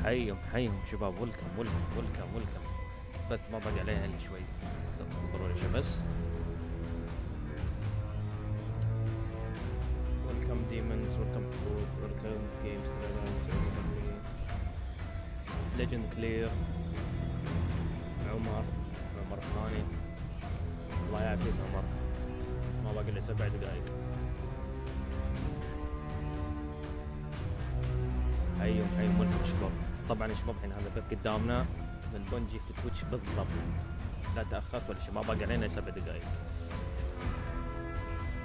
حيهم شباب، ولكم. بس ما باقي عليها الا شوي، ضروري شيء بس. ويلكم ديمونز، ويلكم فود، ويلكم جيمز، ليجند كلير، عمر الثاني. الله يعافيك عمر، ما باقي الا 7 دقائق. حيهم ولكم شباب. طبعا يا شباب الحين هذا البث قدامنا من بنجي في تويتش بالضبط، لا تاخرت ولا شيء، ما باقي علينا 7 دقائق.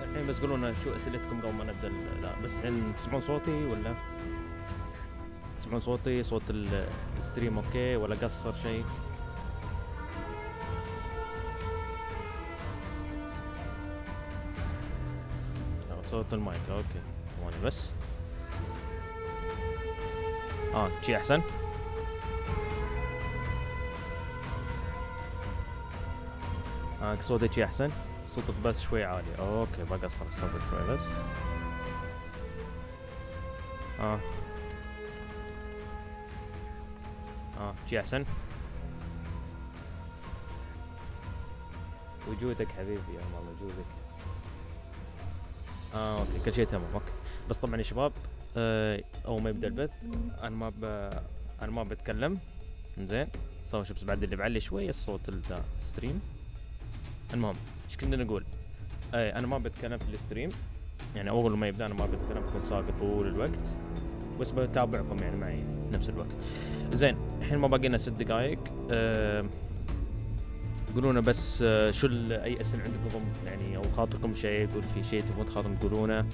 الحين بس قولوا لنا شو اسئلتكم قبل ما نبدا. لا بس الحين تسمعون صوتي ولا تسمعون صوتي؟ صوت الستريم اوكي ولا قصر شيء؟ صوت المايك اوكي، ثواني بس. شي احسن. صوتي شي احسن، صوتك بس شوي عالي. اوكي بقصر الصوت شوي بس. شي احسن. وجودك حبيبي يا الله، وجودك. اوكي كل شيء تمام. اوكي بس طبعا يا شباب اول ما يبدا البث انا ما بتكلم. زين سوي شو بس بعد اللي بعلي شوي الصوت الستريم. المهم ايش كنا نقول؟ انا ما بتكلم في الستريم، يعني اول ما يبدا انا ما بتكلم، بكون ساكت طول الوقت بس بتابعكم يعني معي نفس الوقت. زين الحين ما باقي لنا 6 دقائق. قولوا لنا بس شو اي اسئله عندكم يعني، او خاطركم شيء، يقول في شيء تبون تخاطرون تقولونه.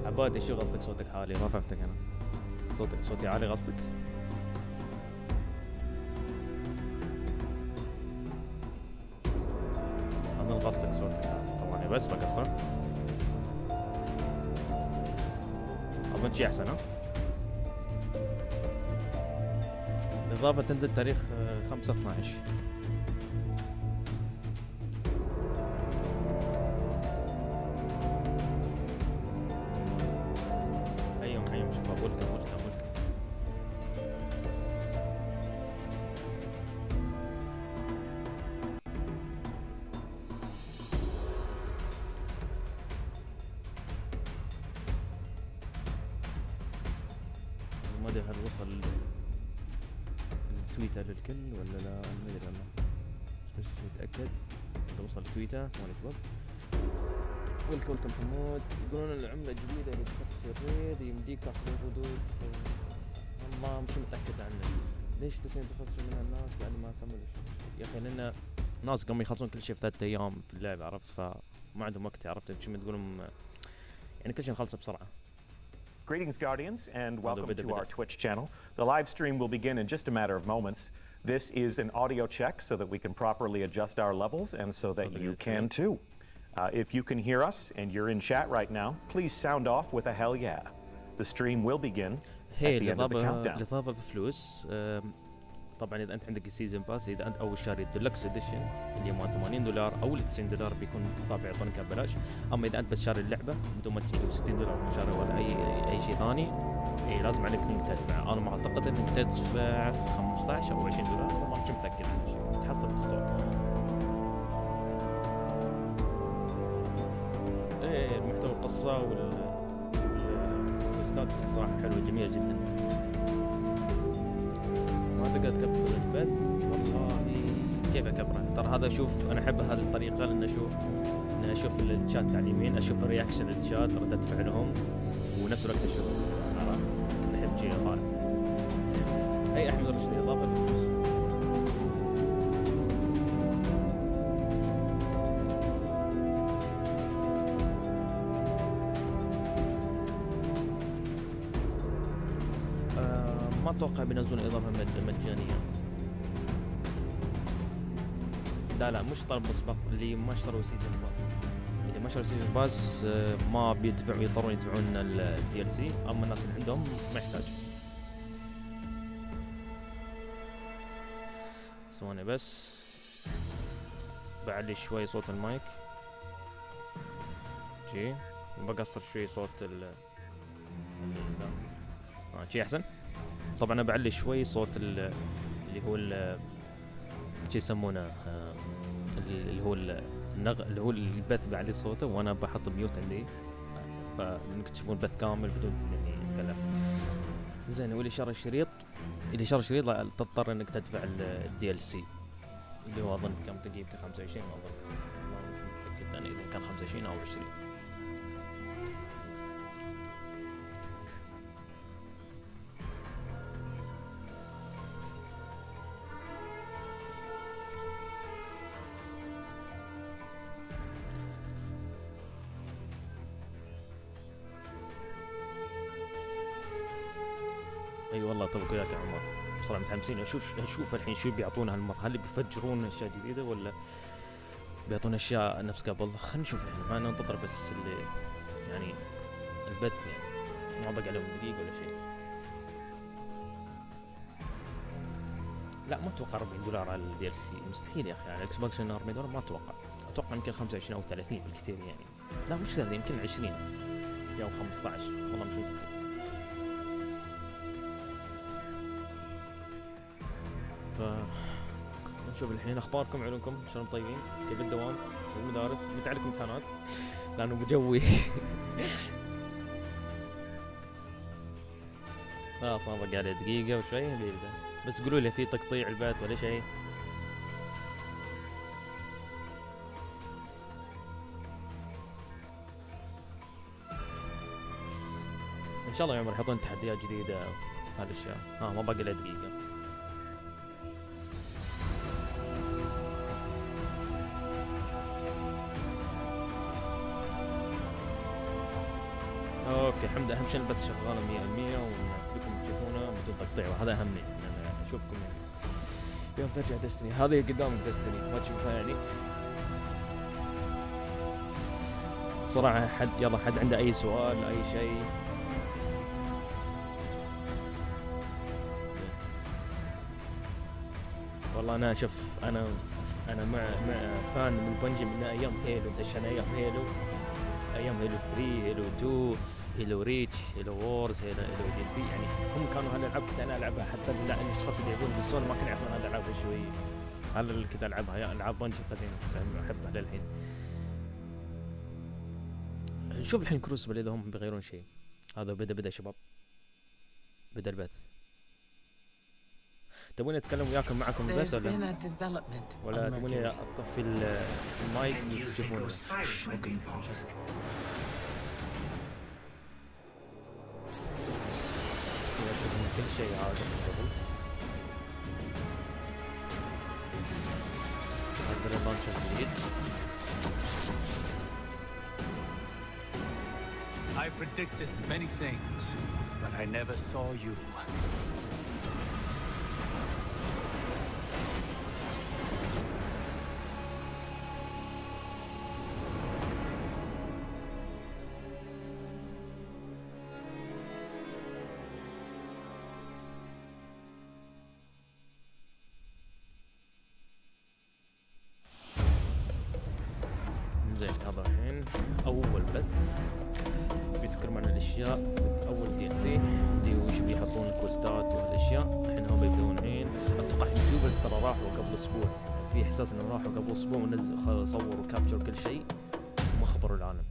عبادي شو قصدك صوتك عالي؟ ما فهمتك انا. صوتي عالي قصدك؟ اظن قصدك صوتك عالي. طبعا بس بقصر اظن شي احسن. الاضافه تنزل تاريخ 5/12. حيهم شباب، ولكم. ما ادري هل وصل التويتر للكل ولا لا، ما ادري والله، بس متاكد اذا وصل تويتر. ثواني شباب. ولكم حمود، يقولون العملة الجديدة اللي تخصص الريد يمديك تاخذ الردود. والله مش متأكد عنه. ليش 90 تخصص منها الناس بعد ما كملوا يا اخي؟ لان ناس قاموا يخلصون كل شيء في 3 ايام في اللعبة، عرفت؟ فما عندهم وقت، عرفت شو تقولون، يعني كل شيء نخلصه بسرعة. Greetings, Guardians, and welcome to our Twitch channel. The live stream will begin in just a matter of moments. This is an audio check so that we can properly adjust our levels and so that you can too. If you can hear us and you're in chat right now, please sound off with a hell yeah. The stream will begin at the end of the countdown. الإضافة بفلوس. طبعا إذا أنت عندك السيزون باس، إذا أنت أول شاري الديلكس إديشن اللي مال $80 أو $90 بيكون طابع يعطونك ببلاش. أما إذا أنت بس شاري اللعبة بدون ما تجيب $60 ما شاري ولا أي شيء ثاني، لازم عليك إنك تدفع. أنا ما أعتقد إنك تدفع 15 أو $20، ما كنت متأكد عن شيء، تحصل في الستور. المحتوى القصة والبوستات صراحة حلوة جميلة جدا. ما تقدر تكبر البث والله. كيف اكبره؟ ترى هذا شوف انا احب هذه الطريقة، لان اشوف الشات على اليمين، اشوف الرياكشن للشات، ردة فعلهم، ونفس الوقت اشوف احب شيء غالب. اي احمد رشدي اضافة بفلوس. ما اتوقع بينزلون اضافه مجانيه. لا مش طلب مسبق، اللي ما اشتروا سيزون باس. اللي ما اشتروا سيزون باس ما بيدفعوا، يضطرون يدفعون الدي ال سي. اما الناس اللي عندهم ما يحتاج. ثواني بس بعلي شوي صوت المايك. شي بقصر شوي صوت شي احسن. طبعا انا بعلي شوي صوت اللي هو شي يسمونه اللي هو البث بعلي صوته وانا بحط ميوت عندي، فانك تشوفون البث كامل بدون يعني كلام. زين، واللي شرى الشريط تضطر انك تدفع الدي ال سي اللي هو اظن كم تجيب 25 اظن، والله مش متاكد انا اذا كان 25 او 20. اي والله توك وياك يا عمر، بصراحه متحمسين اشوف الحين شو بيعطونا هالمره، هل بيفجرون اشياء جديده ولا بيعطونا اشياء نفس قبل؟ خلينا نشوف الحين، ما ننتظر بس اللي يعني البث يعني ما بقى لهم دقيقه ولا شيء. لا ما اتوقع $40 على الدي ال سي، مستحيل يا اخي. على الاكس بوكس $40 ما اتوقع يمكن 25 او 30 بالكثير يعني. لا مش 30، يمكن 20 او 15، والله مش متاكد. نشوف الحين اخباركم، علومكم شلون طيبين؟ كيف الدوام؟ المدارس؟ متى عليكم امتحانات؟ لانه بجوي خلاص ما بقى عليه دقيقة وشوي بيبدا، بس قولوا لي في تقطيع البث ولا شيء؟ ان شاء الله يا عمر يحطون تحديات جديدة هالاشياء. ما باقي له دقيقة. اوكي الحمد لله، اهم شيء البث شغاله 100% وكلكم تشوفونه بدون تقطيع، وهذا اهمني ان انا اشوفكم يعني. يوم ترجع دستني هذه قدامك دستني ما تشوفها يعني. صراحه حد عنده اي سؤال اي شيء؟ والله انا شوف انا مع فان من بنجي من ايام هيلو، دشنا ايام هيلو 3 هيلو 2 هيلو ريتش هيلو وورز هيلو دي سي، يعني هم كانوا هالالعاب كنت انا العبها، حتى الاشخاص اللي يلعبون بالسون ما كانوا يعرفون هالالعاب شوي. هذا كنت العبها يا العاب بنجي القديمه احبها للحين. نشوف الحين كروسبل اذا هم بيغيرون شيء. هذا بدا شباب، بدا البث. تبوني اتكلم وياكم معكم البث ولا تبوني اطفي المايك وتشوفون؟ اوكي كل شيء عادي من قبل. هذا اللانشر الجديد. I predicted many things, but I never saw you. زين هذا الحين اول بث بيذكر معنا الاشياء. اول دي ال سي اللي هو شو بيحطون الكوستات والاشياء. الحين هم بيبدون الحين اتوقع اليوتيوبرز ترى راحوا قبل اسبوع، في احساس انهم راحوا قبل اسبوع ونزلوا صوروا كابتشر كل شيء وما خبروا العالم.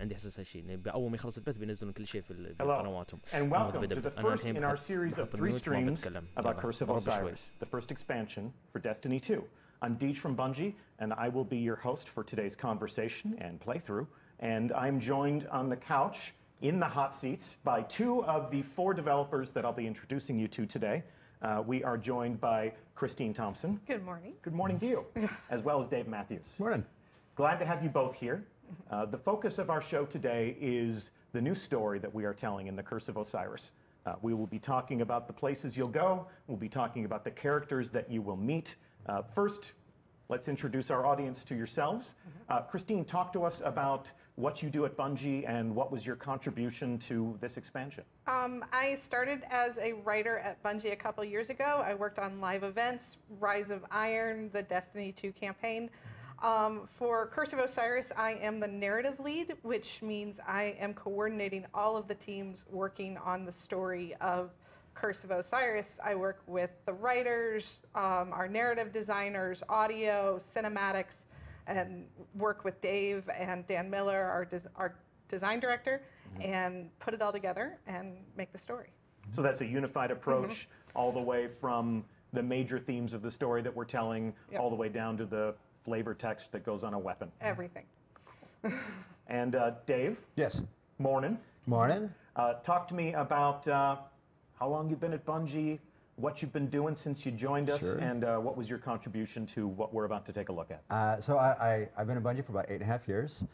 عندي احساس هالشيء، اول ما يخلص البث بينزلون كل شيء في قنواتهم. And welcome to the first in our series of 3 streams about Curse of Osiris, the first expansion for Destiny 2. I'm Deej from Bungie, and I will be your host for today's conversation and playthrough. And I'm joined on the couch in the hot seats by 2 of the 4 developers that I'll be introducing you to today. We are joined by Christine Thompson. Good morning. Good morning to you, as well as Dave Matthews. Morning. Glad to have you both here. The focus of our show today is the new story that we are telling in the Curse of Osiris. We will be talking about the places you'll go. We'll be talking about the characters that you will meet. First, let's introduce our audience to yourselves. Christine, talk to us about what you do at Bungie and what was your contribution to this expansion. I started as a writer at Bungie a couple years ago. I worked on live events, Rise of Iron, the Destiny 2 campaign. For Curse of Osiris, I am the narrative lead, which means I am coordinating all of the teams working on the story of Curse of Osiris. I work with the writers, our narrative designers, audio, cinematics, and work with Dave and Dan Miller, our design director, and put it all together and make the story. So that's a unified approach all the way from the major themes of the story that we're telling all the way down to the flavor text that goes on a weapon. Everything. And Dave? Yes. Morning. Morning. Talk to me about how long you've been at Bungie, what you've been doing since you joined us, and what was your contribution to what we're about to take a look at. So I've been at Bungie for about 8.5 years.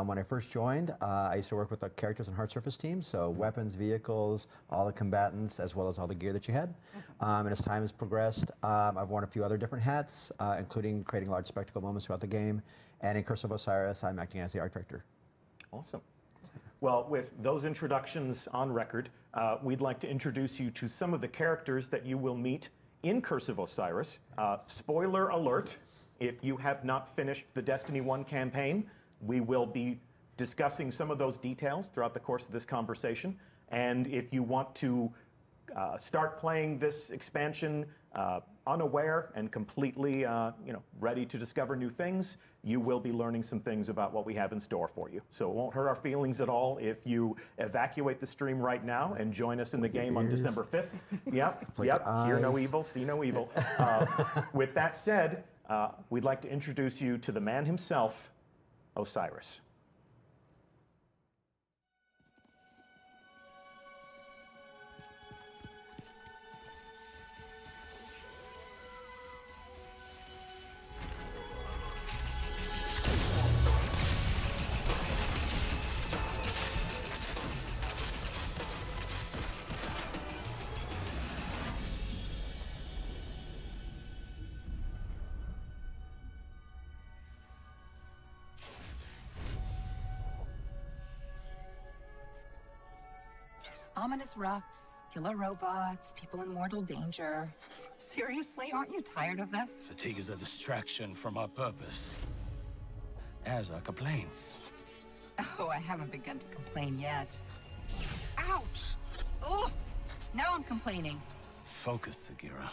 When I first joined, I used to work with the characters and hard surface teams, so weapons, vehicles, all the combatants, as well as all the gear that you had. And as time has progressed, I've worn a few other different hats, including creating large spectacle moments throughout the game. And in Curse of Osiris, I'm acting as the art director. Awesome. Well, with those introductions on record, we'd like to introduce you to some of the characters that you will meet in Curse of Osiris. Spoiler alert, if you have not finished the Destiny 1 campaign, we will be discussing some of those details throughout the course of this conversation. And if you want to start playing this expansion unaware and completely ready to discover new things, you will be learning some things about what we have in store for you. So it won't hurt our feelings at all if you evacuate the stream right now and join us in the game on December 5th. Yep, hear no evil, see no evil. With that said, we'd like to introduce you to the man himself, Osiris. Ominous rocks, killer robots, people in mortal danger. Seriously, aren't you tired of this? Fatigue is a distraction from our purpose, as are complaints. Oh, I haven't begun to complain yet. Ouch! Ugh! Now I'm complaining. Focus, Sagira.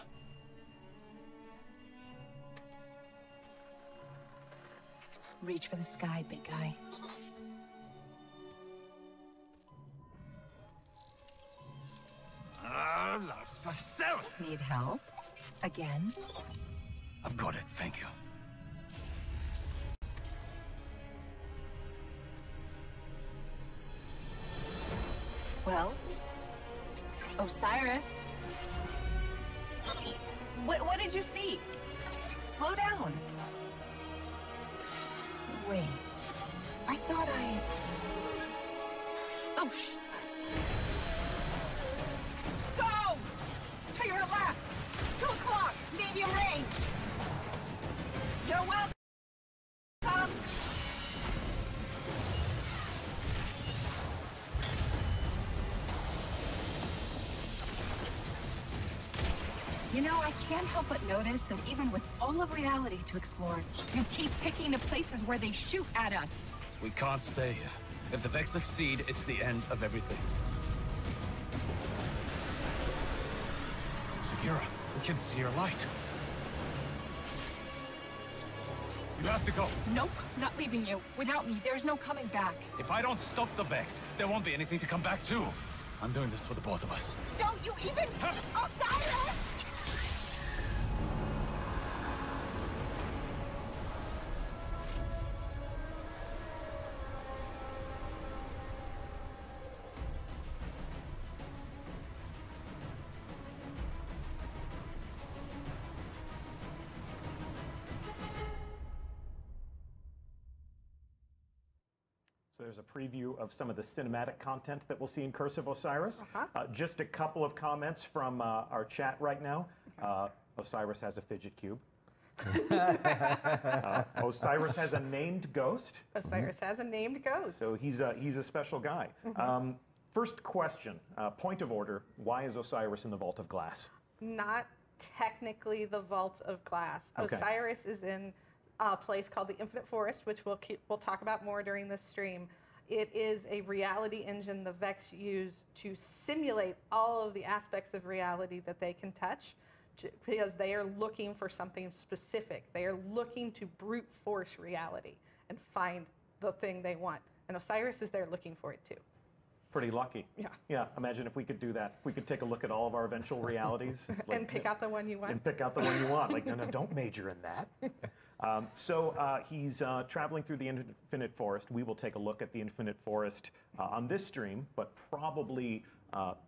Reach for the sky, big guy. Need help? Again? I've got it, thank you. Well, Osiris. What did you see? Slow down. Wait. I thought I... Oh, Go! To your left! 2 o'clock! Medium range! You're welcome! You know, I can't help but notice that even with all of reality to explore, you keep picking the places where they shoot at us. We can't stay here. If the Vex succeed, it's the end of everything. Sagira, we can see your light. You have to go. Nope, not leaving you. Without me, there's no coming back. If I don't stop the Vex, there won't be anything to come back to. I'm doing this for the both of us. Don't you even... Osiris! So there's a preview of some of the cinematic content that we'll see in Curse of Osiris. Just a couple of comments from our chat right now. Osiris has a fidget cube. Osiris has a named ghost. Osiris has a named ghost. So he's a special guy. First question, point of order, why is Osiris in the Vault of Glass? Not technically the Vault of Glass. Okay. Osiris is in a place called the Infinite Forest, which we'll talk about more during this stream. It is a reality engine the Vex use to simulate all of the aspects of reality that they can touch, because they are looking for something specific. They are looking to brute force reality and find the thing they want. And Osiris is there looking for it too. Pretty lucky. Yeah. Yeah, imagine if we could do that. We could take a look at all of our eventual realities. And pick out the one you want. And pick out the one you want. Like, no, don't major in that. So he's traveling through the Infinite Forest. We will take a look at the Infinite Forest on this stream, but probably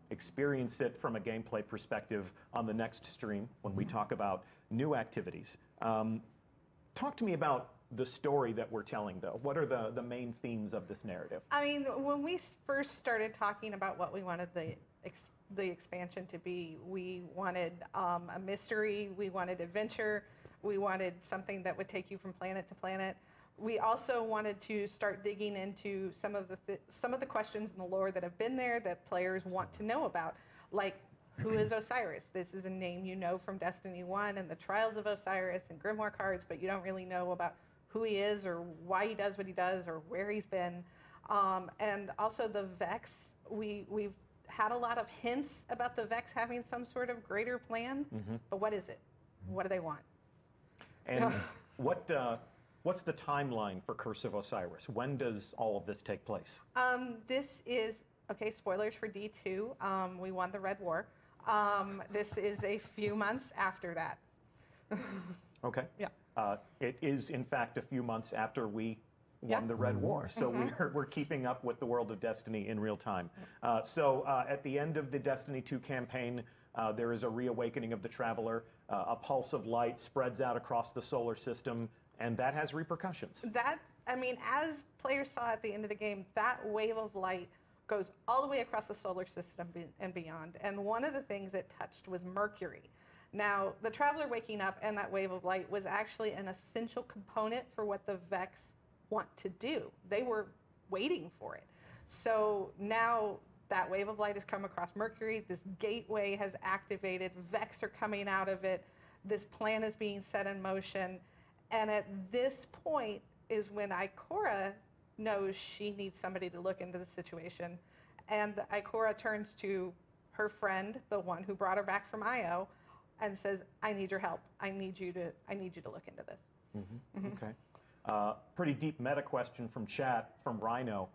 experience it from a gameplay perspective on the next stream when we talk about new activities. Talk to me about the story that we're telling, though. What are the main themes of this narrative? I mean, when we first started talking about what we wanted the expansion to be, we wanted a mystery, we wanted adventure, we wanted something that would take you from planet to planet. We also wanted to start digging into some of the questions in the lore that have been there that players want to know about, like who is Osiris? This is a name you know from Destiny 1 and the Trials of Osiris and Grimoire cards, but you don't really know about who he is or why he does what he does or where he's been. And also the Vex, we've had a lot of hints about the Vex having some sort of greater plan, but what is it? What do they want? And what's the timeline for Curse of Osiris? When does all of this take place? This is, okay, spoilers for D2. We won the Red War. This is a few months after that. Okay. Yeah. It is, in fact, a few months after we won the Red War. So we're keeping up with the world of Destiny in real time. So at the end of the Destiny 2 campaign, there is a reawakening of the Traveler. A pulse of light spreads out across the solar system, and that has repercussions. I mean, as players saw at the end of the game, that wave of light goes all the way across the solar system and beyond. And one of the things it touched was Mercury. Now, the Traveler waking up and that wave of light was actually an essential component for what the Vex want to do. They were waiting for it. So now that wave of light has come across Mercury, this gateway has activated, Vex are coming out of it, this plan is being set in motion, and at this point is when Ikora knows she needs somebody to look into the situation, and Ikora turns to her friend, the one who brought her back from Io, and says, I need your help. I need you to look into this. Okay. Pretty deep meta question from chat, from Rhino.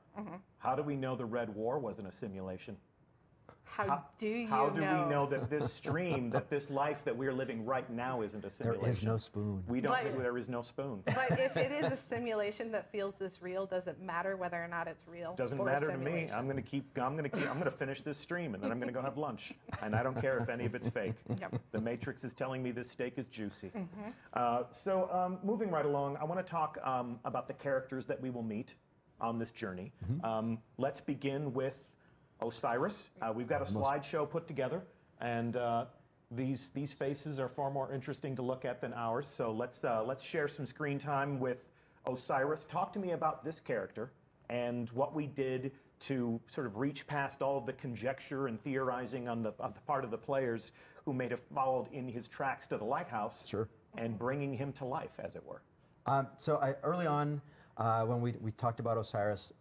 How do we know the Red War wasn't a simulation? How do you How do we know that this stream, that this life that we're living right now isn't a simulation? There is no spoon. We don't think there is no spoon. But if it is a simulation that feels this real, does it matter whether or not it's real? Doesn't matter to me. I'm going to finish this stream and then I'm going to go have lunch. And I don't care if any of it's fake. Yep. The Matrix is telling me this steak is juicy. Moving right along, I want to talk about the characters that we will meet on this journey. Let's begin with Osiris. We've got a slideshow put together, and these faces are far more interesting to look at than ours. So let's share some screen time with Osiris. Talk to me about this character and what we did to sort of reach past all of the conjecture and theorizing on the part of the players who may have followed in his tracks to the lighthouse, and bringing him to life, as it were. Early on, when we talked about Osiris,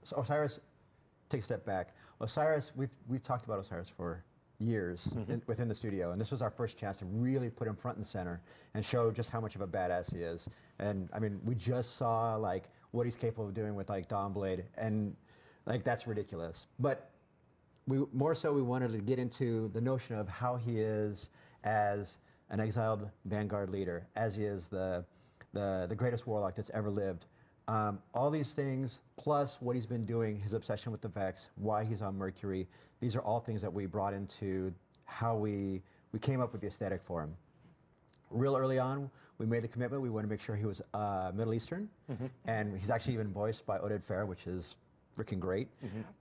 take a step back. Osiris, we've talked about Osiris for years within the studio, and this was our first chance to really put him front and center and show just how much of a badass he is. And I mean, we just saw like what he's capable of doing with like Dawnblade, and like that's ridiculous. But we wanted to get into the notion of how he is as an exiled Vanguard leader, as he is the greatest warlock that's ever lived. All these things, plus what he's been doing, his obsession with the Vex, why he's on Mercury, these are all things that we brought into how we came up with the aesthetic for him. Real early on, we made the commitment. We wanted to make sure he was Middle Eastern, and he's actually even voiced by Oded Fehr, which is freaking great.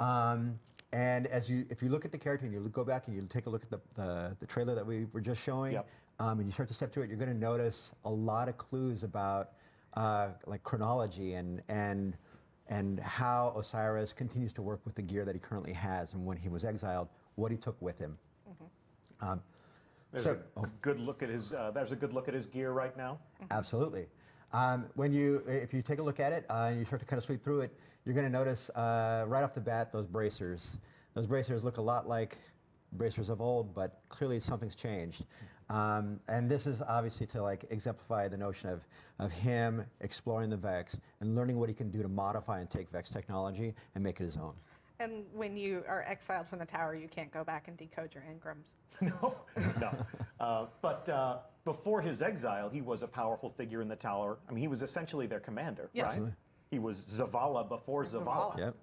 And if you look at the character and you go back and you take a look at the trailer that we were just showing, and you start to step through it, you're going to notice a lot of clues about like chronology and how Osiris continues to work with the gear that he currently has, and when he was exiled, what he took with him. There's a good look at his. There's a good look at his gear right now. Absolutely. If you take a look at it and you start to kind of sweep through it, you're going to notice right off the bat those bracers. Those bracers look a lot like bracers of old, but clearly something's changed. And this is obviously to like exemplify the notion of him exploring the Vex and learning what he can do to modify and take Vex technology and make it his own. And when you are exiled from the tower, you can't go back and decode your engrams. No, no. But before his exile, he was a powerful figure in the tower. I mean, he was essentially their commander, Yes. right? Absolutely. He was Zavala before Zavala. Yep.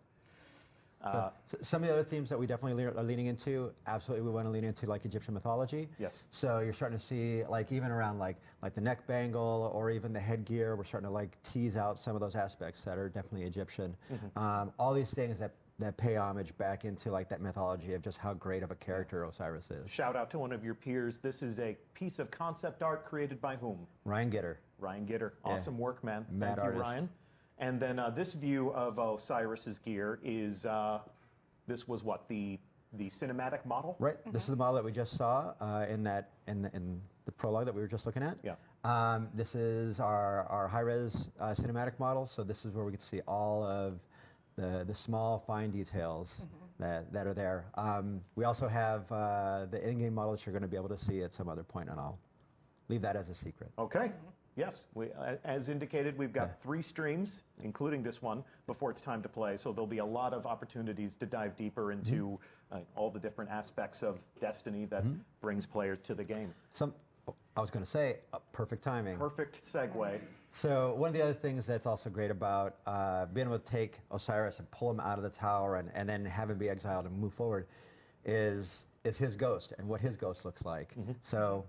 So some of the other themes that we definitely are leaning into, absolutely we want to lean into like Egyptian mythology. Yes. So you're starting to see like even around like the neck bangle or even the headgear, we're starting to like tease out some of those aspects that are definitely Egyptian. All these things that pay homage back into like that mythology of just how great of a character Osiris is. Shout out to one of your peers. This is a piece of concept art created by whom? Ryan Gitter. Ryan Gitter. Yeah. Awesome work, man. Mad Thank you, artist. Ryan. And then this view of Osiris's gear is, this was what, the cinematic model? Right. This is the model that we just saw in the prologue that we were just looking at. Yeah. This is our high-res cinematic model. So this is where we get to see all of the small, fine details that are there. We also have the in-game models you're going to be able to see at some other point, and I'll leave that as a secret. Okay. Yes, as indicated, we've got 3 streams, including this one, before it's time to play. So there'll be a lot of opportunities to dive deeper into all the different aspects of Destiny that brings players to the game. I was going to say, perfect timing. Perfect segue. So one of the other things that's also great about being able to take Osiris and pull him out of the tower and then have him be exiled and move forward is his ghost and what his ghost looks like. So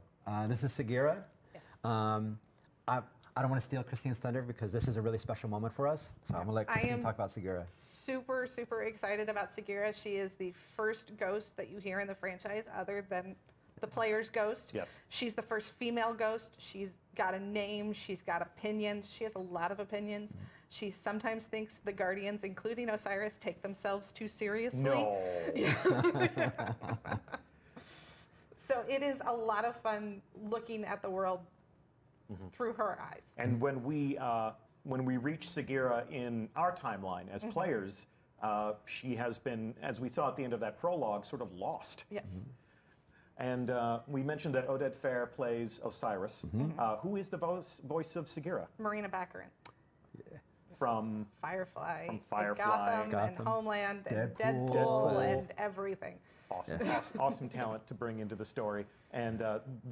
this is Sagira. Yes. I don't want to steal Christine's thunder because this is a really special moment for us. So I'm going to let Christine talk about Sagira. Super, super excited about Sagira. She is the first ghost that you hear in the franchise other than the player's ghost. Yes. She's the first female ghost. She's got a name. She's got opinions. She has a lot of opinions. She sometimes thinks the Guardians, including Osiris, take themselves too seriously. No. So it is a lot of fun looking at the world through her eyes. And when we reach Sagira in our timeline as players, she has been, as we saw at the end of that prologue, sort of lost. Yes. And we mentioned that Oded Fair plays Osiris. Who is the voice of Sagira? Marina Baccarin. From Firefly. From Firefly. And Gotham, and Homeland, and Deadpool. Deadpool, and everything. Awesome, awesome talent to bring into the story. And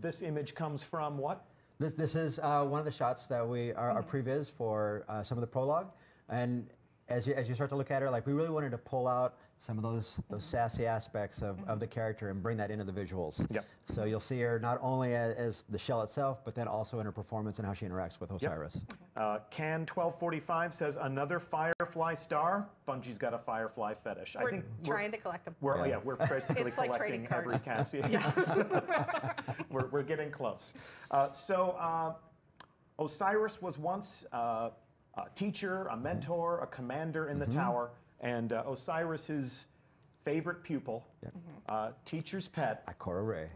this image comes from what? This is one of the shots that we are previs for some of the prologue, and as you start to look at her, like we really wanted to pull out some of those sassy aspects of the character and bring that into the visuals. Yep. So you'll see her not only as the shell itself, but then also in her performance and how she interacts with Osiris. Can 1245 says another Firefly star. Bungie's got a Firefly fetish. We're I think trying to collect them. We're basically It's like collecting trading cards. every cast. We're getting close. Osiris was once a teacher, a mentor, a commander in the tower, and Osiris's favorite pupil, teacher's pet. Ikora Ray.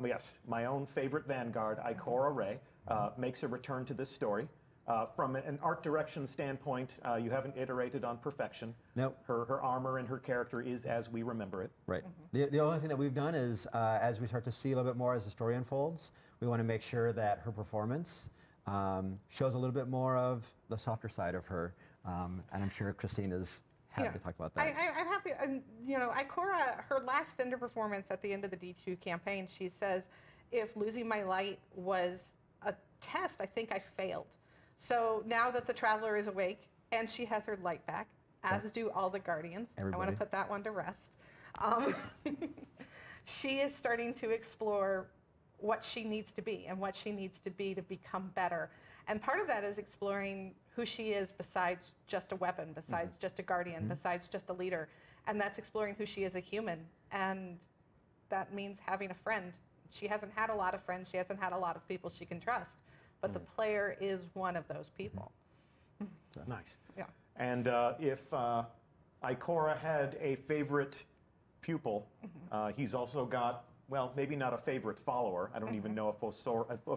Yes, my own favorite vanguard, Ikora Ray, makes a return to this story. From an art direction standpoint, you haven't iterated on perfection. Nope. Her armor and her character is as we remember it. Right. The only thing that we've done is, as we start to see a little bit more as the story unfolds, we want to make sure that her performance shows a little bit more of the softer side of her. And I'm sure Christine is happy to talk about that. I'm happy. Ikora, her last Fender performance at the end of the D2 campaign, she says, if losing my light was a test, I think I failed. So now that the Traveler is awake and she has her light back, as do all the Guardians, I want to put that one to rest. She is starting to explore what she needs to be and what she needs to be to become better. And part of that is exploring who she is besides just a weapon, besides just a Guardian, besides just a leader. And that's exploring who she is a human. And that means having a friend. She hasn't had a lot of friends. She hasn't had a lot of people she can trust. But the player is one of those people. Nice. Yeah. And if Ikora had a favorite pupil, he's also got well, maybe not a favorite follower. I don't even know if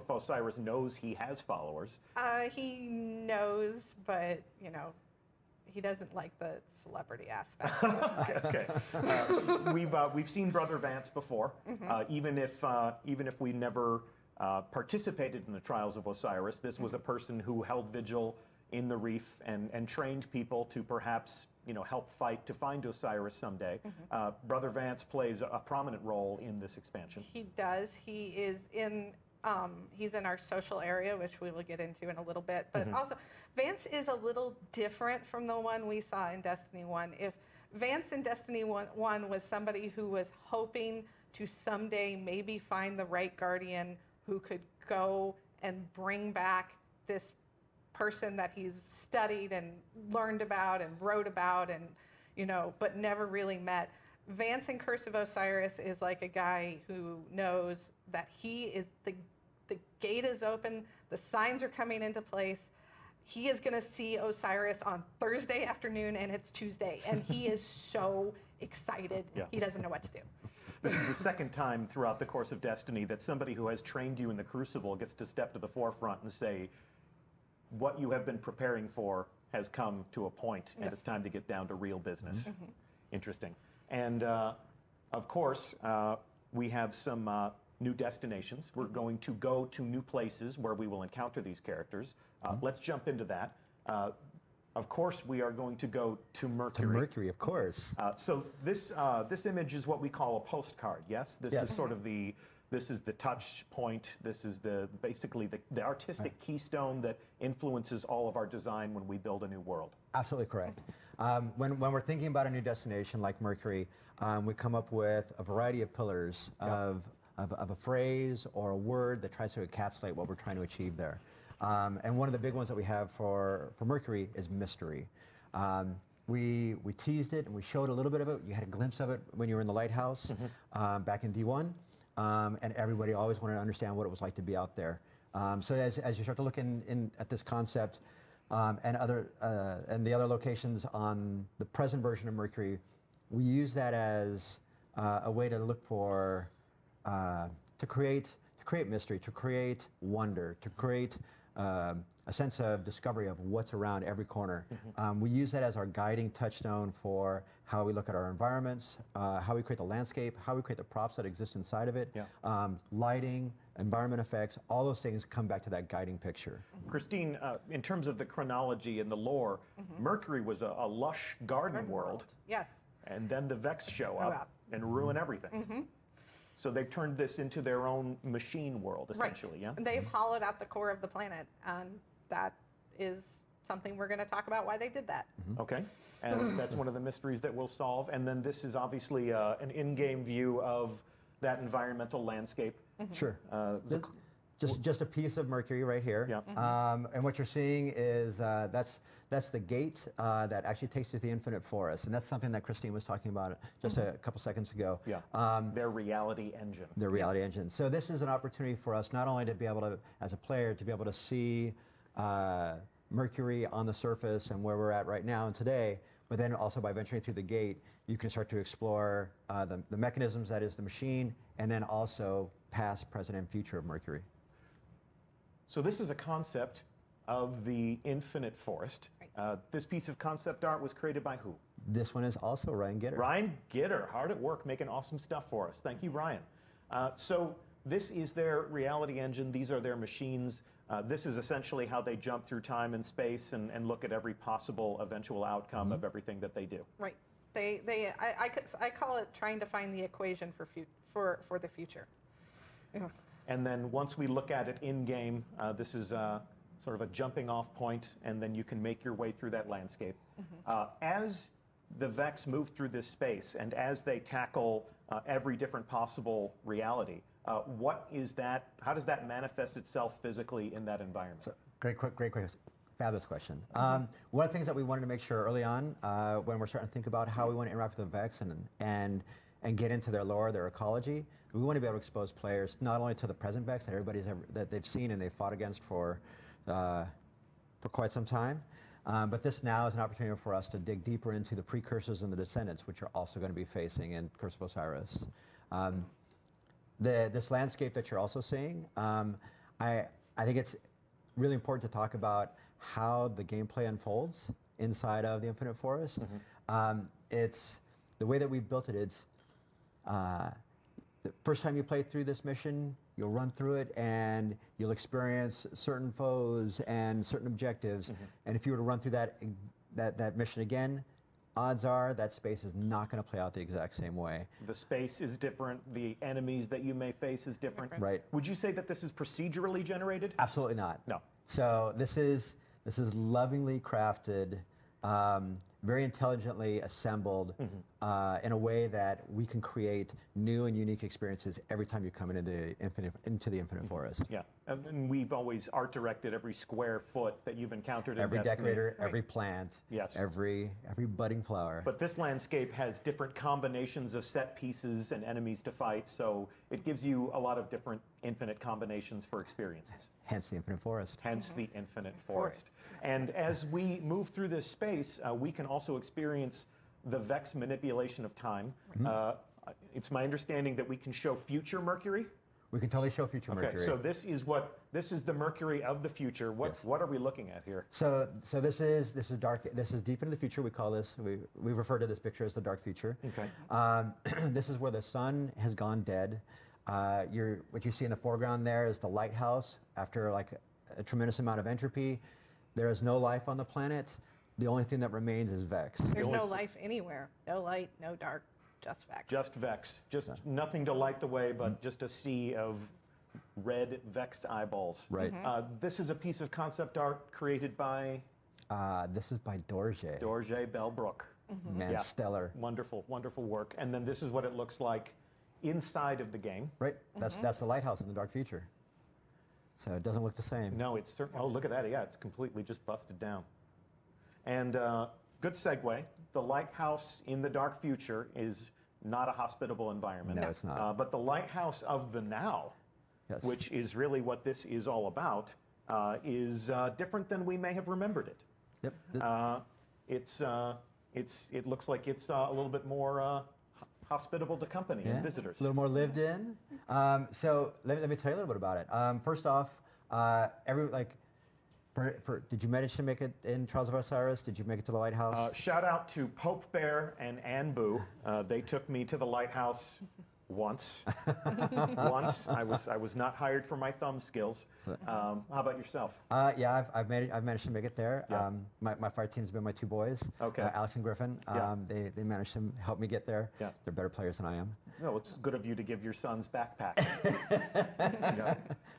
Osiris knows he has followers. He knows, but, you know, he doesn't like the celebrity aspect. Okay. We've seen Brother Vance before, even if we never participated in the trials of Osiris. This was a person who held vigil in the reef and trained people to perhaps, you know, help fight to find Osiris someday. Brother Vance plays a prominent role in this expansion. He does. He is in. He's in our social area, which we will get into in a little bit. But also, Vance is a little different from the one we saw in Destiny 1. If Vance in Destiny 1 was somebody who was hoping to someday maybe find the right guardian who could go and bring back this person that he's studied and learned about and wrote about and, you know, but never really met. Vance in Curse of Osiris is like a guy who knows that he is the gate is open, the signs are coming into place. He is going to see Osiris on Thursday afternoon, and it's Tuesday, and he is so excited. He doesn't know what to do. This is the second time throughout the course of Destiny that somebody who has trained you in the Crucible gets to step to the forefront and say, what you have been preparing for has come to a point, and it's time to get down to real business. Interesting. And of course, we have some new destinations. We're going to go to new places where we will encounter these characters. Let's jump into that. Of course, we are going to go to Mercury. To Mercury, of course. So this image is what we call a postcard. Yes, this is sort of the touch point. This is basically the artistic keystone that influences all of our design when we build a new world. Absolutely correct. When we're thinking about a new destination like Mercury, we come up with a variety of pillars of a phrase or a word that tries to encapsulate what we're trying to achieve there. And one of the big ones that we have for Mercury is mystery. We teased it and we showed a little bit of it. You had a glimpse of it when you were in the lighthouse back in D1. And everybody always wanted to understand what it was like to be out there. So as you start to look at this concept and the other locations on the present version of Mercury, we use that as a way to look for, to create mystery, to create wonder, to create a sense of discovery of what's around every corner. We use that as our guiding touchstone for how we look at our environments, how we create the landscape, how we create the props that exist inside of it, lighting, environment effects, all those things come back to that guiding picture. Christine, in terms of the chronology and the lore, Mercury was a lush garden world. Yes. And then the Vex show up and ruin everything. So they've turned this into their own machine world, essentially, yeah? They've hollowed out the core of the planet, and that is something we're going to talk about why they did that. Okay, and that's one of the mysteries that we'll solve. And then this is obviously an in-game view of that environmental landscape. Sure. Just a piece of Mercury right here. And what you're seeing is that's the gate that actually takes you to the infinite forest. And that's something that Christine was talking about just a couple seconds ago. Their reality engine. Their reality engine. So this is an opportunity for us not only to be able to, as a player, to be able to see Mercury on the surface and where we're at right now and today, but then also by venturing through the gate, you can start to explore the mechanisms that is the machine, and then also past, present, and future of Mercury. So this is a concept of the infinite forest. This piece of concept art was created by who? This one is also Ryan Gitter. Ryan Gitter, hard at work making awesome stuff for us. Thank you, Ryan. So this is their reality engine. These are their machines. This is essentially how they jump through time and space and look at every possible eventual outcome of everything that they do. Right. I call it trying to find the equation for the future. And then once we look at it in-game, this is sort of a jumping off point, and then you can make your way through that landscape. As the Vex move through this space, and as they tackle every different possible reality, what is that? How does that manifest itself physically in that environment? So, great question. Fabulous question. One of the things that we wanted to make sure early on, when we're starting to think about how we want to interact with the Vex and get into their lore, their ecology, we want to be able to expose players not only to the present Vex that they've seen and they've fought against for quite some time, but this now is an opportunity for us to dig deeper into the precursors and the descendants, which are also going to be facing in Curse of Osiris. This landscape that you're also seeing, I think it's really important to talk about how the gameplay unfolds inside of the Infinite Forest. It's the way that we built it. It's the first time you play through this mission, you'll run through it and you'll experience certain foes and certain objectives. And if you were to run through that mission again, odds are that space is not going to play out the exact same way. The space is different. The enemies that you may face is different. Right. Would you say that this is procedurally generated? Absolutely not. No. So this is lovingly crafted, very intelligently assembled in a way that we can create new and unique experiences every time you come into the Infinite Forest. Yeah, and we've always art directed every square foot that you've encountered. Every in Destiny. decorator, every plant, yes, every budding flower. But this landscape has different combinations of set pieces and enemies to fight, so it gives you a lot of different infinite combinations for experiences. Hence the Infinite Forest. Hence the Infinite Forest. And as we move through this space, we can also experience the Vex manipulation of time. It's my understanding that we can show future Mercury. We can totally show future Mercury. Okay, so this is the Mercury of the future. What are we looking at here? So this is dark. This is deep into the future. We call this. We refer to this picture as the dark future. Okay. This is where the sun has gone dead. What you see in the foreground there is the lighthouse. After like a tremendous amount of entropy, there is no life on the planet. The only thing that remains is Vex. There's no life anywhere. No light, no dark, just Vex. Just Vex. Just nothing to light the way, but just a sea of red vexed eyeballs. Right. This is a piece of concept art created by? This is by Dorje. Dorje Bellbrook. Man, stellar. Wonderful, wonderful work. And then this is what it looks like inside of the game. Right. That's the lighthouse in the dark future. So it doesn't look the same. No, it's certainly. Oh, look at that. Yeah, it's completely just busted down. And good segue. The lighthouse in the dark future is not a hospitable environment. No, it's not. But the lighthouse of the now, which is really what this is all about, is different than we may have remembered it. Yep. It looks like it's a little bit more hospitable to company and visitors. A little more lived in. So let me tell you a little bit about it. First off, did you manage to make it in Trials of Osiris? Did you make it to the lighthouse? Shout out to Pope Bear and Ann Boo. They took me to the lighthouse once. Once. I was not hired for my thumb skills. How about yourself? Yeah, I've managed to make it there. Yeah. My fight team's been my two boys, Alex and Griffin. They managed to help me get there. Yeah. They're better players than I am. No, it's good of you to give your sons backpacks.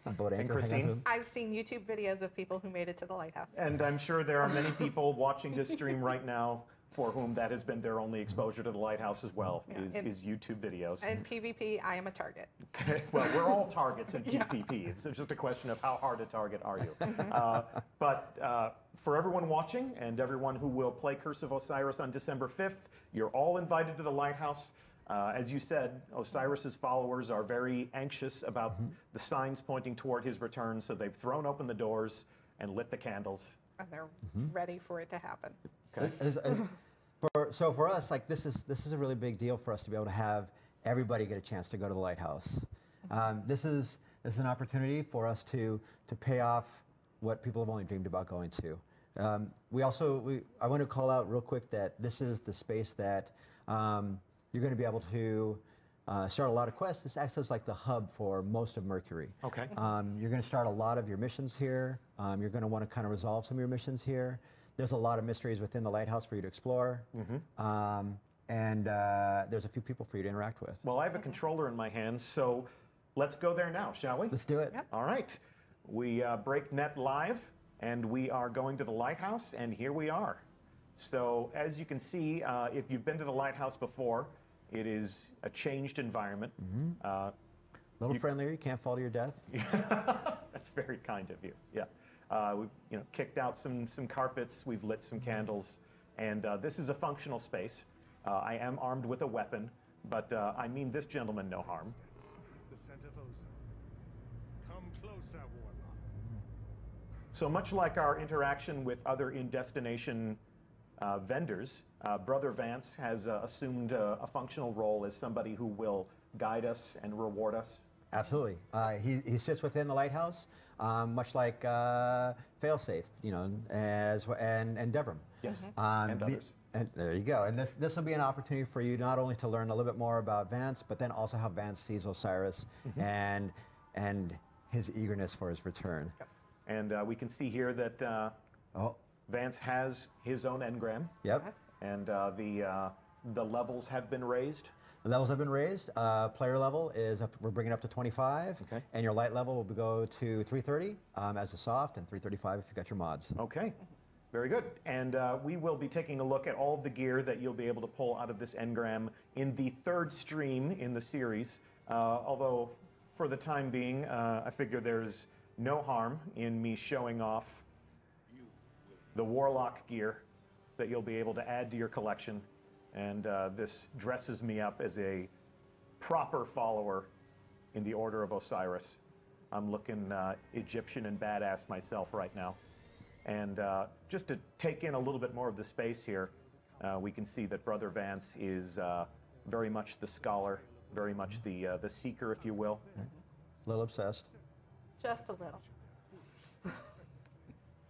And Christine? I've seen YouTube videos of people who made it to the lighthouse. And I'm sure there are many people watching this stream right now for whom that has been their only exposure to the lighthouse as well, is YouTube videos. And PvP, I am a target. Okay, well, we're all targets in PvP. It's just a question of how hard a target are you. But for everyone watching and everyone who will play Curse of Osiris on December 5th, you're all invited to the lighthouse. As you said, Osiris's followers are very anxious about the signs pointing toward his return, so they've thrown open the doors and lit the candles. And they're ready for it to happen. Okay. So for us, like this is a really big deal for us to be able to have everybody get a chance to go to the lighthouse. This is an opportunity for us to pay off what people have only dreamed about going to. I want to call out real quick that this is the space that you're going to be able to start a lot of quests. This acts as like the hub for most of Mercury. Okay. You're going to start a lot of your missions here. You're going to want to kind of resolve some of your missions here. There's a lot of mysteries within the lighthouse for you to explore. And there's a few people for you to interact with. Well, I have a controller in my hands, so let's go there now, shall we? Let's do it. Yep. All right. We break net live, and we are going to the lighthouse, and here we are. So as you can see, if you've been to the lighthouse before, it is a changed environment. A little friendlier. You can't fall to your death. That's very kind of you. Yeah. We've kicked out some carpets. We've lit some candles, and this is a functional space. I am armed with a weapon, but I mean this gentleman no harm. Come closer, warlock. So much like our interaction with other in-destination vendors, Brother Vance has assumed a functional role as somebody who will guide us and reward us. Absolutely. He sits within the lighthouse, much like Failsafe, and Devrim. Yes, and others. And there you go. And this will be an opportunity for you not only to learn a little bit more about Vance, but then also how Vance sees Osiris and his eagerness for his return. Yep. And we can see here that Vance has his own engram. Yep. And the levels have been raised. The levels have been raised. Player level is up, we're bringing up to 25. Okay. And your light level will go to 330 as a soft, and 335 if you got your mods. Okay. Very good. And we will be taking a look at all of the gear that you'll be able to pull out of this engram in the third stream in the series. Although, for the time being, I figure there's no harm in me showing off the Warlock gear that you'll be able to add to your collection. And this dresses me up as a proper follower in the Order of Osiris. I'm looking Egyptian and badass myself right now. And just to take in a little bit more of the space here, we can see that Brother Vance is very much the scholar, very much the seeker, if you will. A little obsessed. Just a little.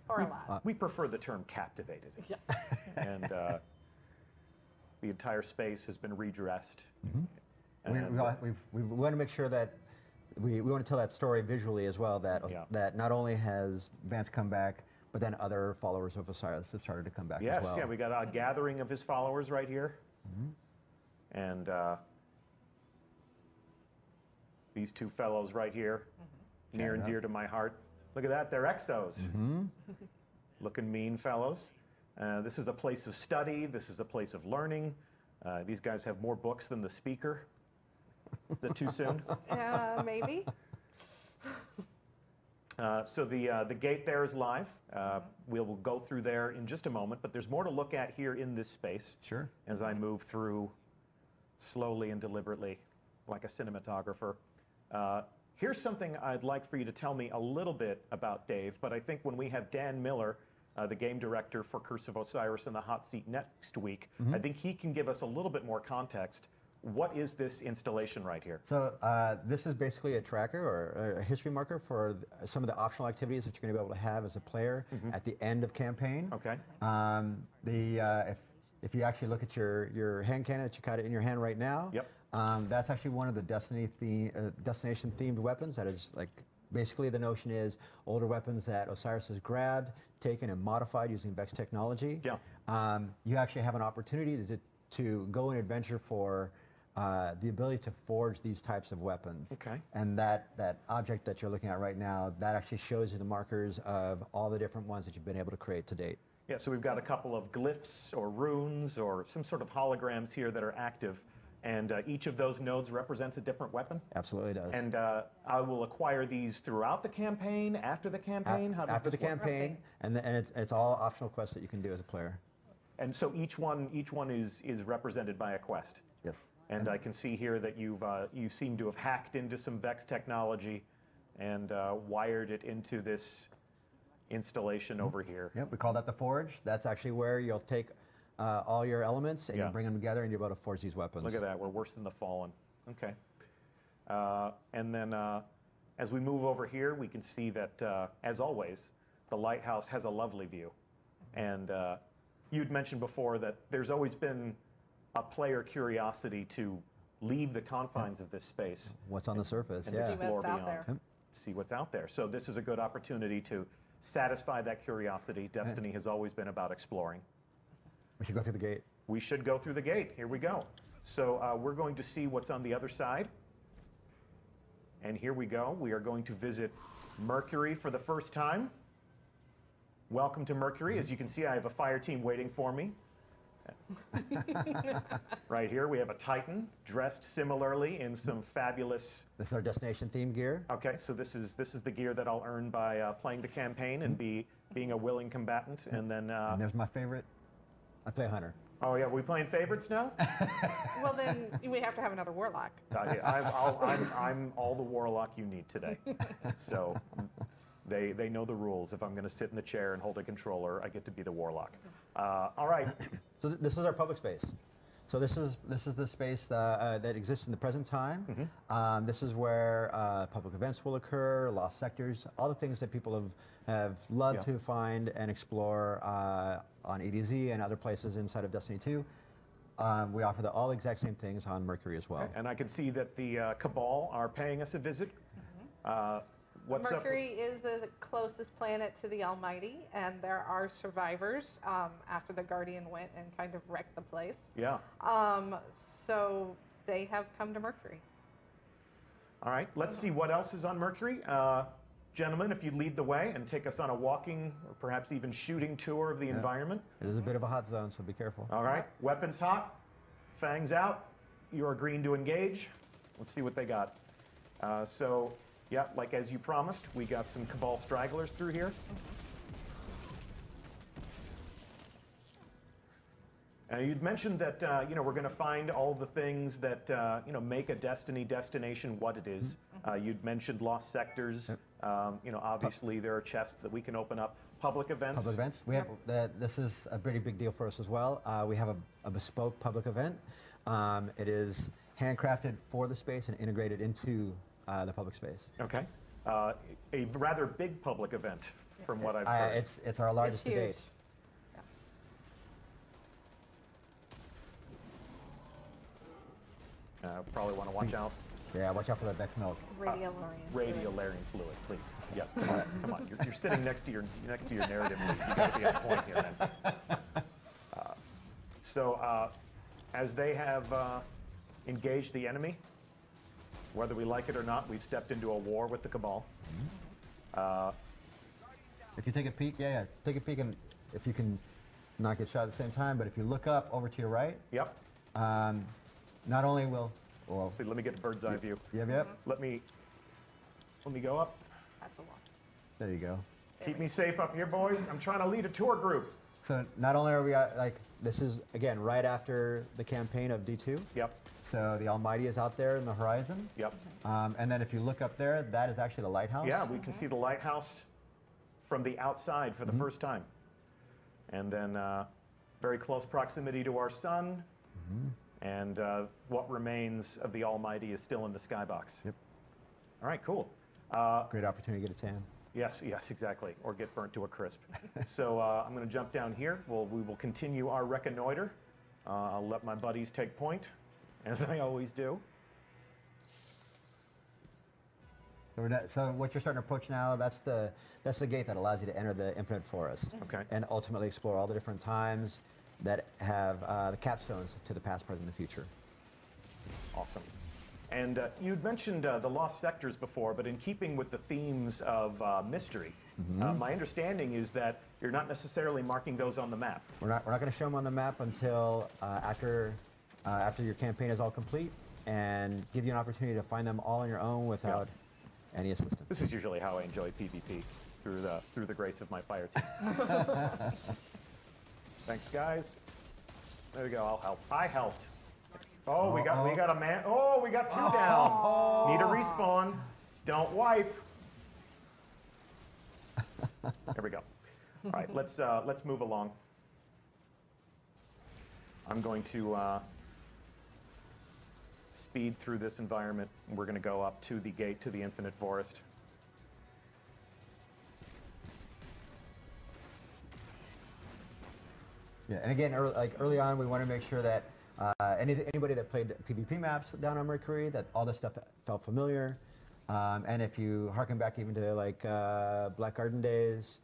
Or a lot. We prefer the term captivated. Yes. And the entire space has been redressed. We want to make sure that we want to tell that story visually as well, that not only has Vance come back, but then other followers of Osiris have started to come back as well. Yes, we got a gathering of his followers right here. And these two fellows right here, near and dear to my heart. Look at that, they're exos. Looking mean fellows. This is a place of study. This is a place of learning. These guys have more books than the speaker. Is that too soon? Maybe. So the gate there is live. We'll go through there in just a moment, but there's more to look at here in this space. Sure. As I move through slowly and deliberately, like a cinematographer. Here's something I'd like for you to tell me a little bit about, Dave, but I think when we have Dan Miller, the game director for Curse of Osiris, in the hot seat next week, I think he can give us a little bit more context. What is this installation right here? So this is basically a tracker or a history marker for some of the optional activities that you're going to be able to have as a player at the end of campaign. Okay. If you actually look at your hand cannon that you got in your hand right now, that's actually one of the destination themed weapons. That is like basically the notion is older weapons that Osiris has grabbed, taken, and modified using Vex technology. You actually have an opportunity to go and adventure for the ability to forge these types of weapons. Okay. And that object that you're looking at right now, that actually shows you the markers of all the different ones that you've been able to create to date. Yeah, so we've got a couple of glyphs or runes or some sort of holograms here that are active. And each of those nodes represents a different weapon? Absolutely does. And I will acquire these throughout the campaign, after the campaign? How does after this the campaign, and it's all optional quests that you can do as a player. And so each one is represented by a quest? Yes. And I can see here that you seem to have hacked into some Vex technology and wired it into this installation over here. Yep, we call that the Forge. That's actually where you'll take all your elements and you bring them together and you're able to forge these weapons. Look at that, we're worse than the Fallen. Okay. And then as we move over here, we can see that, as always, the lighthouse has a lovely view. And you'd mentioned before that there's always been a player curiosity to leave the confines of this space. What's on the surface, and explore beyond. See what's out there. So this is a good opportunity to satisfy that curiosity. Destiny has always been about exploring. We should go through the gate. We should go through the gate. Here we go. So we're going to see what's on the other side. And here we go. We are going to visit Mercury for the first time. Welcome to Mercury. As you can see, I have a fire team waiting for me. Right here, we have a Titan dressed similarly in some fabulous... This is our destination themed gear. Okay, so this is the gear that I'll earn by playing the campaign and being a willing combatant. And then... and there's my favorite. I play Hunter. Oh yeah, we playing favorites now? Well then, we have to have another Warlock. I'm all the Warlock you need today. So they know the rules. If I'm going to sit in the chair and hold a controller, I get to be the Warlock. All right. So this is our public space. So this is the space that exists in the present time. This is where public events will occur, lost sectors, all the things that people have loved to find and explore on EDZ and other places inside of Destiny 2. We offer all the exact same things on Mercury as well. Okay. And I can see that the Cabal are paying us a visit. What's Mercury is the closest planet to the Almighty, and there are survivors after the Guardian went and kind of wrecked the place. Yeah. So they have come to Mercury. All right, let's see what else is on Mercury. Gentlemen, if you lead the way and take us on a walking or perhaps even shooting tour of the environment. It is a bit of a hot zone, so be careful. All right, weapons hot, fangs out. You are green to engage. Let's see what they got. Yeah, like as you promised, we got some Cabal stragglers through here. You'd mentioned that we're going to find all the things that make a Destiny destination what it is. You'd mentioned lost sectors. Obviously there are chests that we can open up. Public events. Public events. We have this is a pretty big deal for us as well. We have a bespoke public event. It is handcrafted for the space and integrated into the public space. Okay. A rather big public event, from what I've heard. It's our largest to date. Probably want to watch out. Yeah, watch out for that Vex milk. Radiolarian fluid, please. Yes, come on, come on. You're sitting next to your narrative. You got to be on point here, then. As they have engaged the enemy, whether we like it or not, we've stepped into a war with the Cabal. If you take a peek, take a peek, and if you can not get shot at the same time, but if you look up over to your right, not only will, let's see, let me get a bird's eye view. Yep. Let me go up. That's a lot. There you go. Keep me safe up here, boys. I'm trying to lead a tour group. So not only are we this is again right after the campaign of D2. Yep. So the Almighty is out there in the horizon. Yep. And then if you look up there, that is actually the lighthouse. Yeah, we can see the lighthouse from the outside for the first time. And then very close proximity to our sun. And what remains of the Almighty is still in the skybox. Yep. All right, cool. Great opportunity to get a tan. Yes, exactly. Or get burnt to a crisp. So I'm going to jump down here. We will continue our reconnoiter. I'll let my buddies take point, as I always do. So what you're starting to approach now, that's the gate that allows you to enter the Infinite Forest. Okay. And ultimately explore all the different times that have the capstones to the past, present, and future. Awesome. And you'd mentioned the lost sectors before, but in keeping with the themes of mystery, my understanding is that you're not necessarily marking those on the map. We're not going to show them on the map until after your campaign is all complete, and give you an opportunity to find them all on your own without any assistance. This is usually how I enjoy PvP, through the grace of my fire team. Thanks, guys. There we go. I'll help. I helped. Oh, we got a man. Oh, we got two down. Need a respawn. Don't wipe. There we go. All right, let's move along. I'm going to speed through this environment. We're going to go up to the gate to the Infinite Forest. Yeah, and again, early on, we want to make sure that anybody that played PvP maps down on Mercury, that all this stuff felt familiar. And if you harken back even to Black Garden days,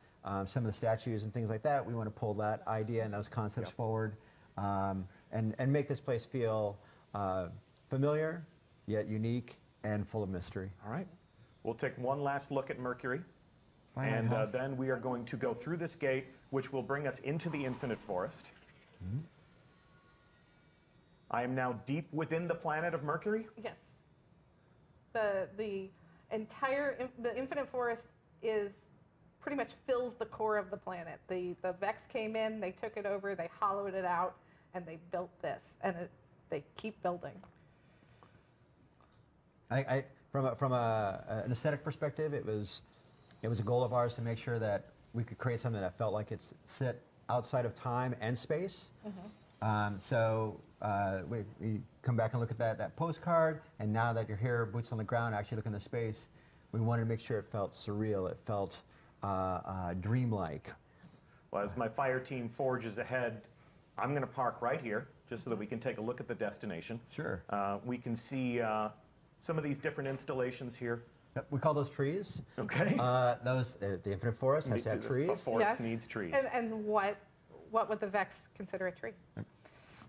some of the statues and things like that, we want to pull that idea and those concepts forward, and make this place feel familiar, yet unique and full of mystery. All right. We'll take one last look at Mercury. And then we are going to go through this gate, which will bring us into the Infinite Forest. I am now deep within the planet of Mercury? Yes. The Infinite Forest is pretty much fills the core of the planet. The Vex came in, they took it over, they hollowed it out, and they built this, and they keep building. From an aesthetic perspective, it was a goal of ours to make sure that we could create something that felt like it's sit outside of time and space, We come back and look at that postcard, and now that you're here, boots on the ground, actually looking at the space, we wanted to make sure it felt surreal, it felt dreamlike. Well, as my fire team forges ahead, I'm going to park right here, just so that we can take a look at the destination. Sure. We can see some of these different installations here. Yep, we call those trees. Okay. The Infinite Forest has to have trees. A forest needs trees. And what would the Vex consider a tree?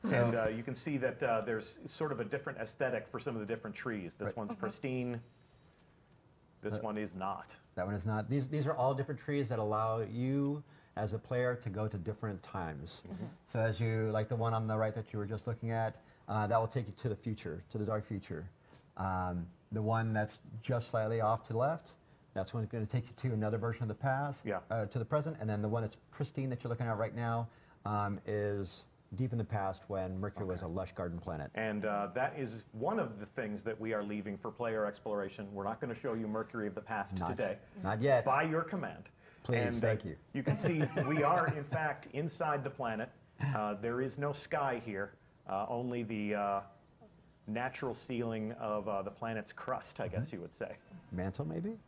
So, and you can see that there's sort of a different aesthetic for some of the different trees. This one's pristine. This one is not. That one is not. These are all different trees that allow you as a player to go to different times. So as you, like the one on the right that you were just looking at, that will take you to the future, to the dark future. The one that's just slightly off to the left, that's going to take you to another version of the past, to the present. And then the one that's pristine that you're looking at right now is deep in the past when Mercury was a lush garden planet. And that is one of the things that we are leaving for player exploration. We're not going to show you Mercury of the past today. Not yet. By your command. Please, and, thank you. You can see we are, in fact, inside the planet. There is no sky here, only the natural sealing of the planet's crust, I guess you would say. Mantle, maybe?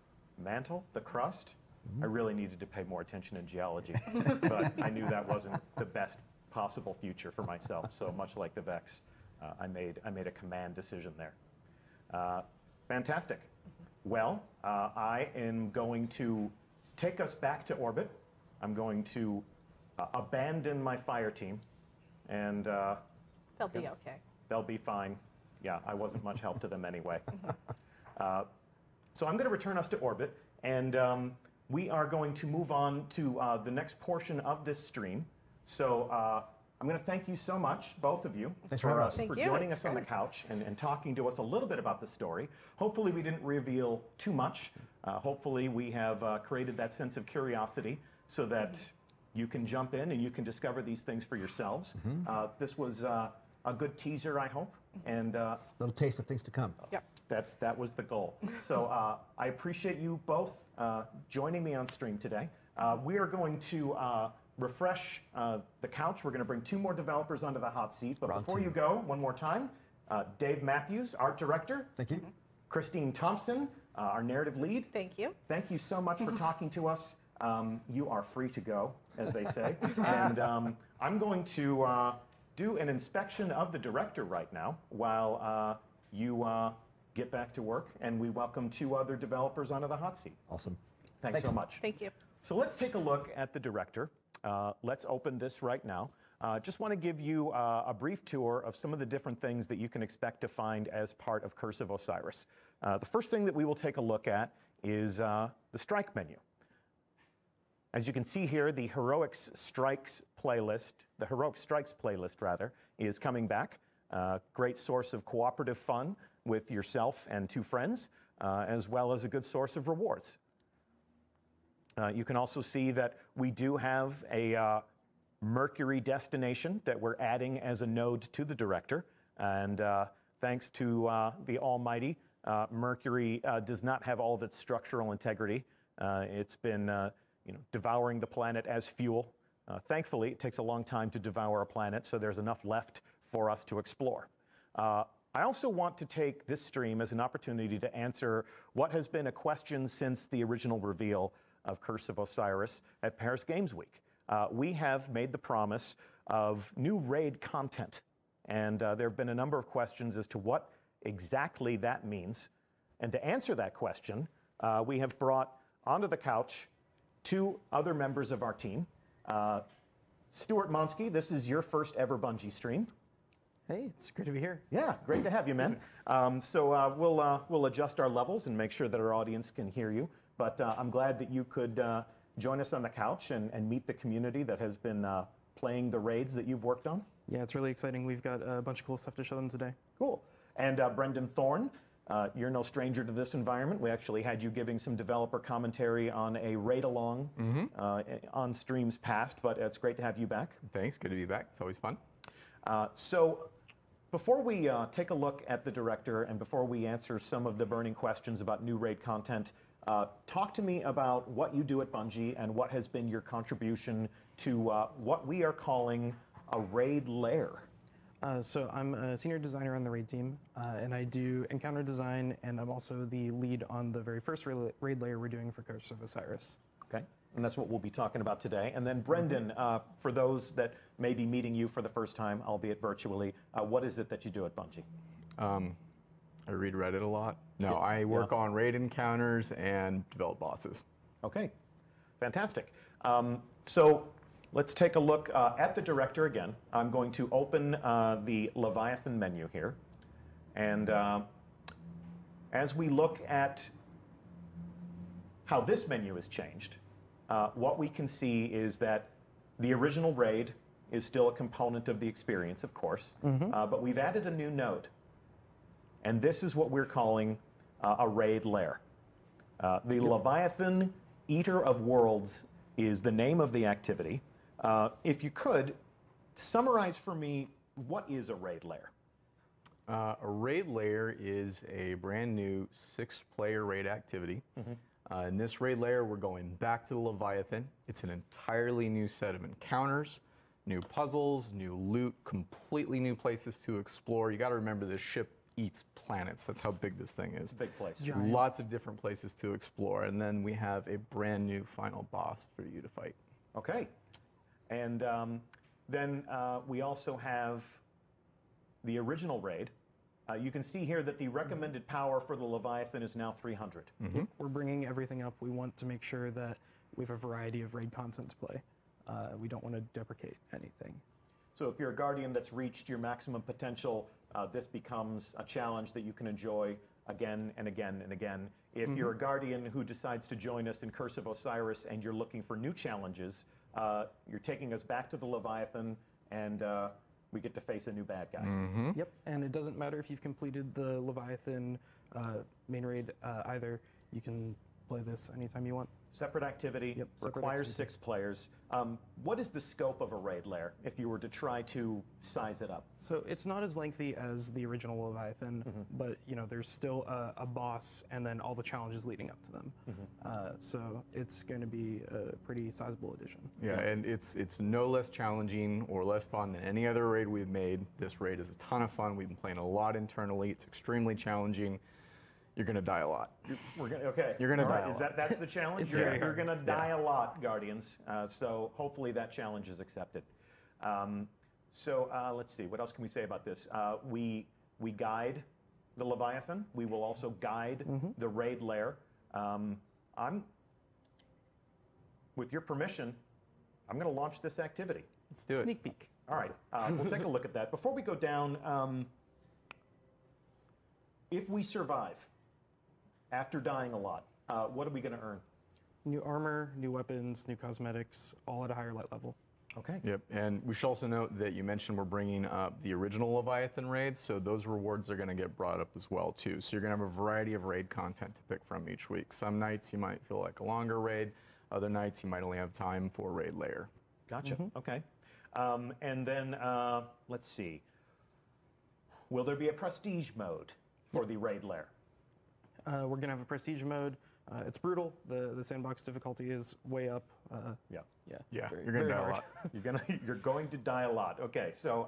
Mantle? The crust? I really needed to pay more attention in geology, but I knew that wasn't the best possible future for myself. So much like the Vex, I made a command decision there. Fantastic. Well, I am going to take us back to orbit. I'm going to abandon my fire team, and they'll be okay. They'll be fine. Yeah, I wasn't much help to them anyway. So I'm going to return us to orbit, and we are going to move on to the next portion of this stream. So I'm going to thank you so much, both of you, for joining us on the couch and talking to us a little bit about the story. Hopefully we didn't reveal too much. Hopefully we have created that sense of curiosity so that you can jump in and you can discover these things for yourselves. This was a good teaser, I hope. And little taste of things to come. Yep. That was the goal. So I appreciate you both joining me on stream today. We are going to refresh the couch. We're going to bring 2 more developers onto the hot seat. But before you go, one more time, Dave Matthews, art director. Thank you. Christine Thompson, our narrative lead. Thank you. Thank you so much for talking to us. You are free to go, as they say. And I'm going to do an inspection of the director right now while you get back to work, and we welcome 2 other developers onto the hot seat. Awesome. Thanks so much. Thank you. So let's take a look at the director. Let's open this right now. Just want to give you a brief tour of some of the different things that you can expect to find as part of Curse of Osiris. The first thing that we will take a look at is the strike menu. As you can see here, the Heroic Strikes playlist, is coming back. Great source of cooperative fun with yourself and 2 friends, as well as a good source of rewards. You can also see that we do have a Mercury destination that we're adding as a node to the director. And thanks to the almighty, Mercury does not have all of its structural integrity. It's been devouring the planet as fuel. Thankfully, it takes a long time to devour a planet, so there's enough left for us to explore. I also want to take this stream as an opportunity to answer what has been a question since the original reveal of Curse of Osiris at Paris Games Week. We have made the promise of new raid content, and there have been a number of questions as to what exactly that means. And to answer that question, we have brought onto the couch 2 other members of our team. Stuart Monsky, this is your first ever Bungie stream. Hey, it's great to be here. Yeah, great to have you, man. So we'll adjust our levels and make sure that our audience can hear you. But I'm glad that you could join us on the couch and meet the community that has been playing the raids that you've worked on. Yeah, it's really exciting. We've got a bunch of cool stuff to show them today. Cool. And Brendan Thorne, you're no stranger to this environment. We actually had you giving some developer commentary on a raid-along on streams past, but it's great to have you back. Thanks, good to be back. It's always fun. So before we take a look at the director and before we answer some of the burning questions about new raid content, talk to me about what you do at Bungie and what has been your contribution to what we are calling a raid lair? So I'm a senior designer on the raid team, and I do encounter design, and I'm also the lead on the very first raid layer we're doing for Curse of Osiris. Okay, and that's what we'll be talking about today. And then Brendan, for those that may be meeting you for the first time, albeit virtually, what is it that you do at Bungie? I read Reddit a lot. No, I work on raid encounters and develop bosses. Okay, fantastic. So let's take a look at the director again. I'm going to open the Leviathan menu here. And as we look at how this menu has changed, what we can see is that the original raid is still a component of the experience, of course, but we've added a new node. And this is what we're calling a raid lair. The Leviathan Eater of Worlds is the name of the activity. If you could, summarize for me, what is a raid lair? A raid lair is a brand new 6-player raid activity. In this raid lair, we're going back to the Leviathan. It's an entirely new set of encounters, new puzzles, new loot, completely new places to explore. You got to remember this ship eats planets. That's how big this thing is. Big place. Lots of different places to explore. And then we have a brand new final boss for you to fight. Okay. And then we also have the original raid. You can see here that the recommended power for the Leviathan is now 300. We're bringing everything up. We want to make sure that we have a variety of raid content to play. We don't want to deprecate anything. So if you're a Guardian that's reached your maximum potential, this becomes a challenge that you can enjoy again and again and again. If you're a Guardian who decides to join us in Curse of Osiris and you're looking for new challenges, you're taking us back to the Leviathan, and we get to face a new bad guy. Yep, and it doesn't matter if you've completed the Leviathan main raid either. You can play this anytime you want. Separate activity, requires 6 players. What is the scope of a raid lair if you were to try to size it up? So it's not as lengthy as the original Leviathan, but you know there's still a boss and then all the challenges leading up to them. So it's going to be a pretty sizable addition. Yeah, and it's no less challenging or less fun than any other raid we've made. This raid is a ton of fun. We've been playing a lot internally. It's extremely challenging. You're going to die a lot. We're gonna, okay. You're going to die a lot. That's the challenge? It's very hard. You're going to die a lot, Guardians. So hopefully that challenge is accepted. Let's see. What else can we say about this? We guide the Leviathan. We will also guide the raid lair. With your permission, I'm going to launch this activity. Let's do it. Sneak peek. All right. We'll take a look at that. Before we go down, if we survive after dying a lot, what are we going to earn? New armor, new weapons, new cosmetics, all at a higher light level. Okay. Yep, and we should also note that you mentioned we're bringing up the original Leviathan raids, so those rewards are going to get brought up as well too. So you're going to have a variety of raid content to pick from each week. Some nights you might feel like a longer raid, other nights you might only have time for a raid layer. Gotcha. Okay. And then let's see. Will there be a prestige mode for the raid lair? We're going to have a prestige mode. It's brutal. The sandbox difficulty is way up. Yeah. Yeah, very, you're going to die hard. a lot. You're going to die a lot. Okay, so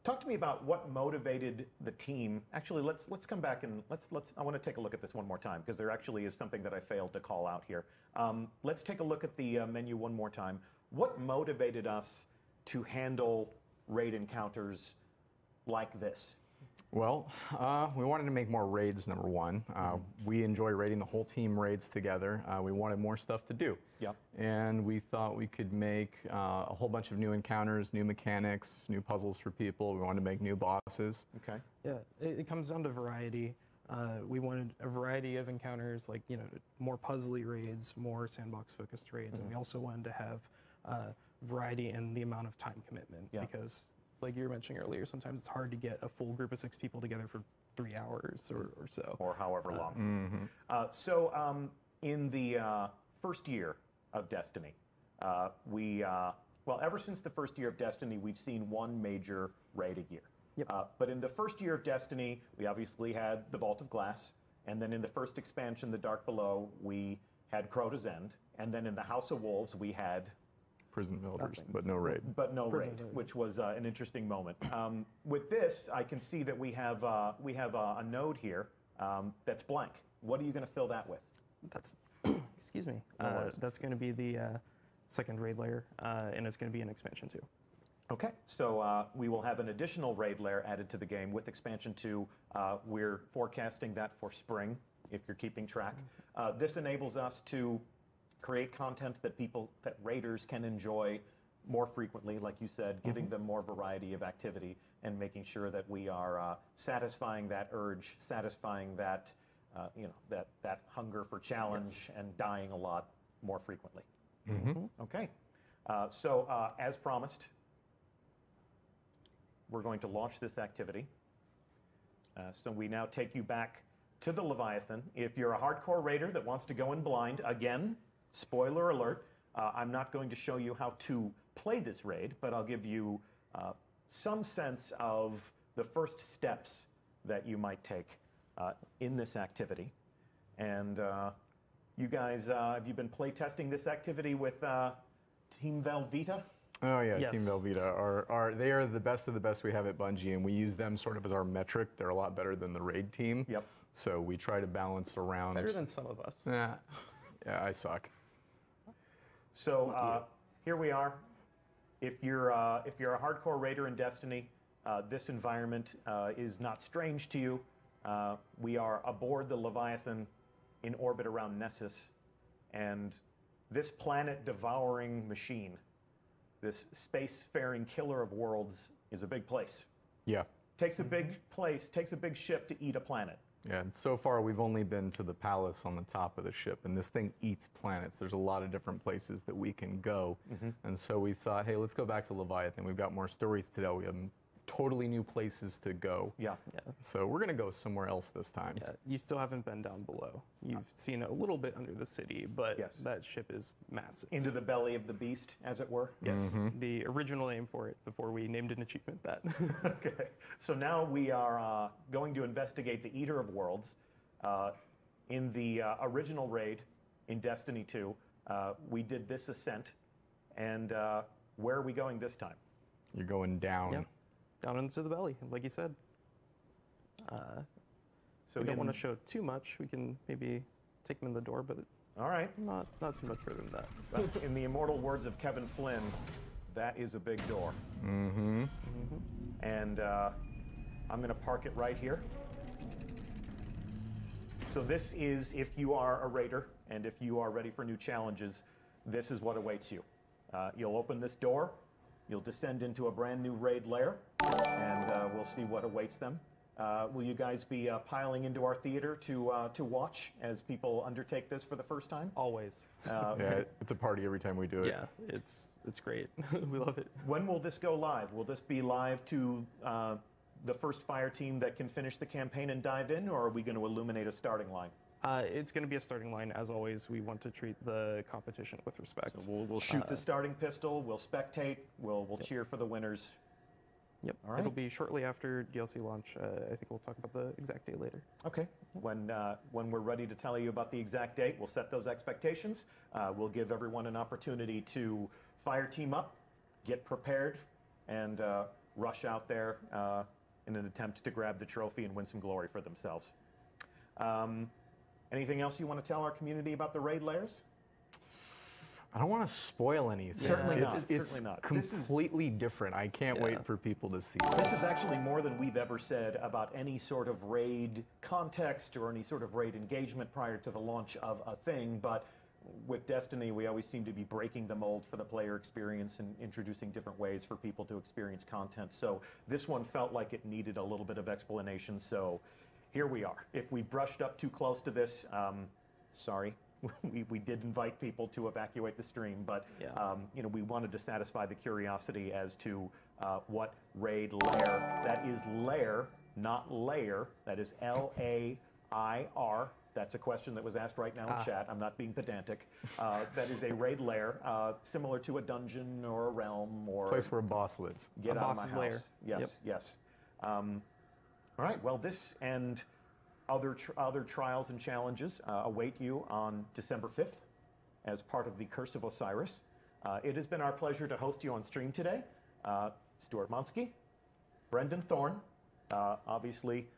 talk to me about what motivated the team. Actually, let's come back and I want to take a look at this one more time because there actually is something that I failed to call out here. Let's take a look at the menu one more time. What motivated us to handle raid encounters like this? Well, we wanted to make more raids, number one. We enjoy raiding the whole team raids together. We wanted more stuff to do. Yep. And we thought we could make a whole bunch of new encounters, new mechanics, new puzzles for people. We wanted to make new bosses. Okay. Yeah, it comes down to variety. We wanted a variety of encounters, like more puzzly raids, more sandbox-focused raids, and we also wanted to have variety in the amount of time commitment because, like you were mentioning earlier, sometimes it's hard to get a full group of 6 people together for 3 hours or so. Or however long. In the first year of Destiny, ever since the first year of Destiny, we've seen one major raid a year. Yep. But in the first year of Destiny, we obviously had the Vault of Glass, and then in the first expansion, The Dark Below, we had Crota's End, and then in the House of Wolves, we had prison builders, Nothing. but no raid. But no Prison raid, building. which was an interesting moment. With this, I can see that we have a node here that's blank. What are you going to fill that with? That's, excuse me. No worries. That's going to be the second raid layer, and it's going to be an expansion too. Okay, so we will have an additional raid layer added to the game with expansion 2. We're forecasting that for spring, if you're keeping track. This enables us to create content that raiders can enjoy more frequently, like you said, giving them more variety of activity and making sure that we are satisfying that urge, satisfying that, that hunger for challenge and dying a lot more frequently. Okay, so as promised, we're going to launch this activity. So we now take you back to the Leviathan. If you're a hardcore raider that wants to go in blind, again, spoiler alert, I'm not going to show you how to play this raid, but I'll give you some sense of the first steps that you might take in this activity. And you guys, have you been play testing this activity with Team Velveeta? Oh yeah, Yes. Team Velveeta they are the best of the best we have at Bungie, and we use them sort of as our metric. They're a lot better than the raid team. Yep. So we try to balance around. Better than some of us. Yeah, I suck. So here we are. If you're a hardcore raider in Destiny, this environment is not strange to you. We are aboard the Leviathan in orbit around Nessus, and this planet-devouring machine, this space-faring killer of worlds, is a big place. Yeah. Takes a big place, takes a big ship to eat a planet. Yeah, and so far we've only been to the palace on the top of the ship, and this thing eats planets. There's a lot of different places that we can go, and so we thought, hey, let's go back to Leviathan. We've got more stories to tell. We have totally new places to go. Yeah. So we're gonna go somewhere else this time. Yeah, you still haven't been down below. You've seen a little bit under the city, but that ship is massive. Into the belly of the beast, as it were. Yes, the original name for it before we named an achievement that. Okay, so now we are going to investigate the Eater of Worlds. In the original raid in Destiny 2, we did this ascent, and where are we going this time? You're going down. Yeah. Down into the belly, like you said. So we don't want to show too much. We can maybe take them in the door, but all right, not too much further than that. But in the immortal words of Kevin Flynn, that is a big door. And I'm going to park it right here. So this is, if you are a raider and if you are ready for new challenges, this is what awaits you. You'll open this door, you'll descend into a brand new raid lair, and we'll see what awaits them. Will you guys be piling into our theater to watch as people undertake this for the first time? Always. Yeah, it's a party every time we do it. Yeah, it's great. We love it. When will this go live? Will this be live to the first fire team that can finish the campaign and dive in, or are we going to illuminate a starting line? It's going to be a starting line. As always, we want to treat the competition with respect. So we'll shoot the starting pistol, we'll spectate, we'll cheer for the winners. Yep. All right. It'll be shortly after DLC launch. I think we'll talk about the exact date later. Okay. When we're ready to tell you about the exact date, we'll set those expectations. We'll give everyone an opportunity to fire team up, get prepared, and rush out there in an attempt to grab the trophy and win some glory for themselves. Anything else you want to tell our community about the raid layers? I don't want to spoil anything. Certainly not. It's Certainly not. completely different. I can't wait for people to see This is actually more than we've ever said about any sort of raid context or any sort of raid engagement prior to the launch of a thing, but with Destiny, we always seem to be breaking the mold for the player experience and introducing different ways for people to experience content. So this one felt like it needed a little bit of explanation, so here we are. If we brushed up too close to this, sorry. We did invite people to evacuate the stream, but you know, we wanted to satisfy the curiosity as to what raid lair. That is lair, not layer. That is L-A-I-R. That's a question that was asked right now in chat. I'm not being pedantic. That is a raid lair, similar to a dungeon or a realm or a place where a boss lives. Get a out of my boss's house. lair. Yes, yes. All right. Well, this and other trials and challenges await you on December 5th as part of the Curse of Osiris. It has been our pleasure to host you on stream today. Stuart Monsky, Brendan Thorne, obviously,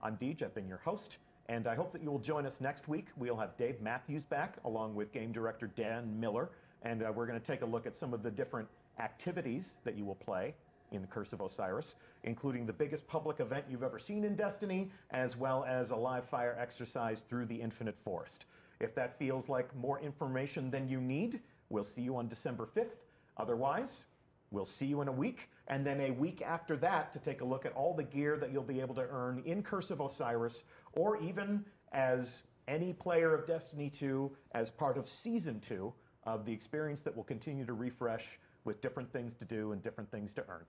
I'm Deej, I've been your host, and I hope that you will join us next week. We'll have Dave Matthews back, along with game director Dan Miller, and we're going to take a look at some of the different activities that you will play in Curse of Osiris, including the biggest public event you've ever seen in Destiny, as well as a live fire exercise through the Infinite Forest. If that feels like more information than you need, we'll see you on December 5th. Otherwise, we'll see you in a week, and then a week after that to take a look at all the gear that you'll be able to earn in Curse of Osiris, or even as any player of Destiny 2 as part of Season 2 of the experience that will continue to refresh with different things to do and different things to earn.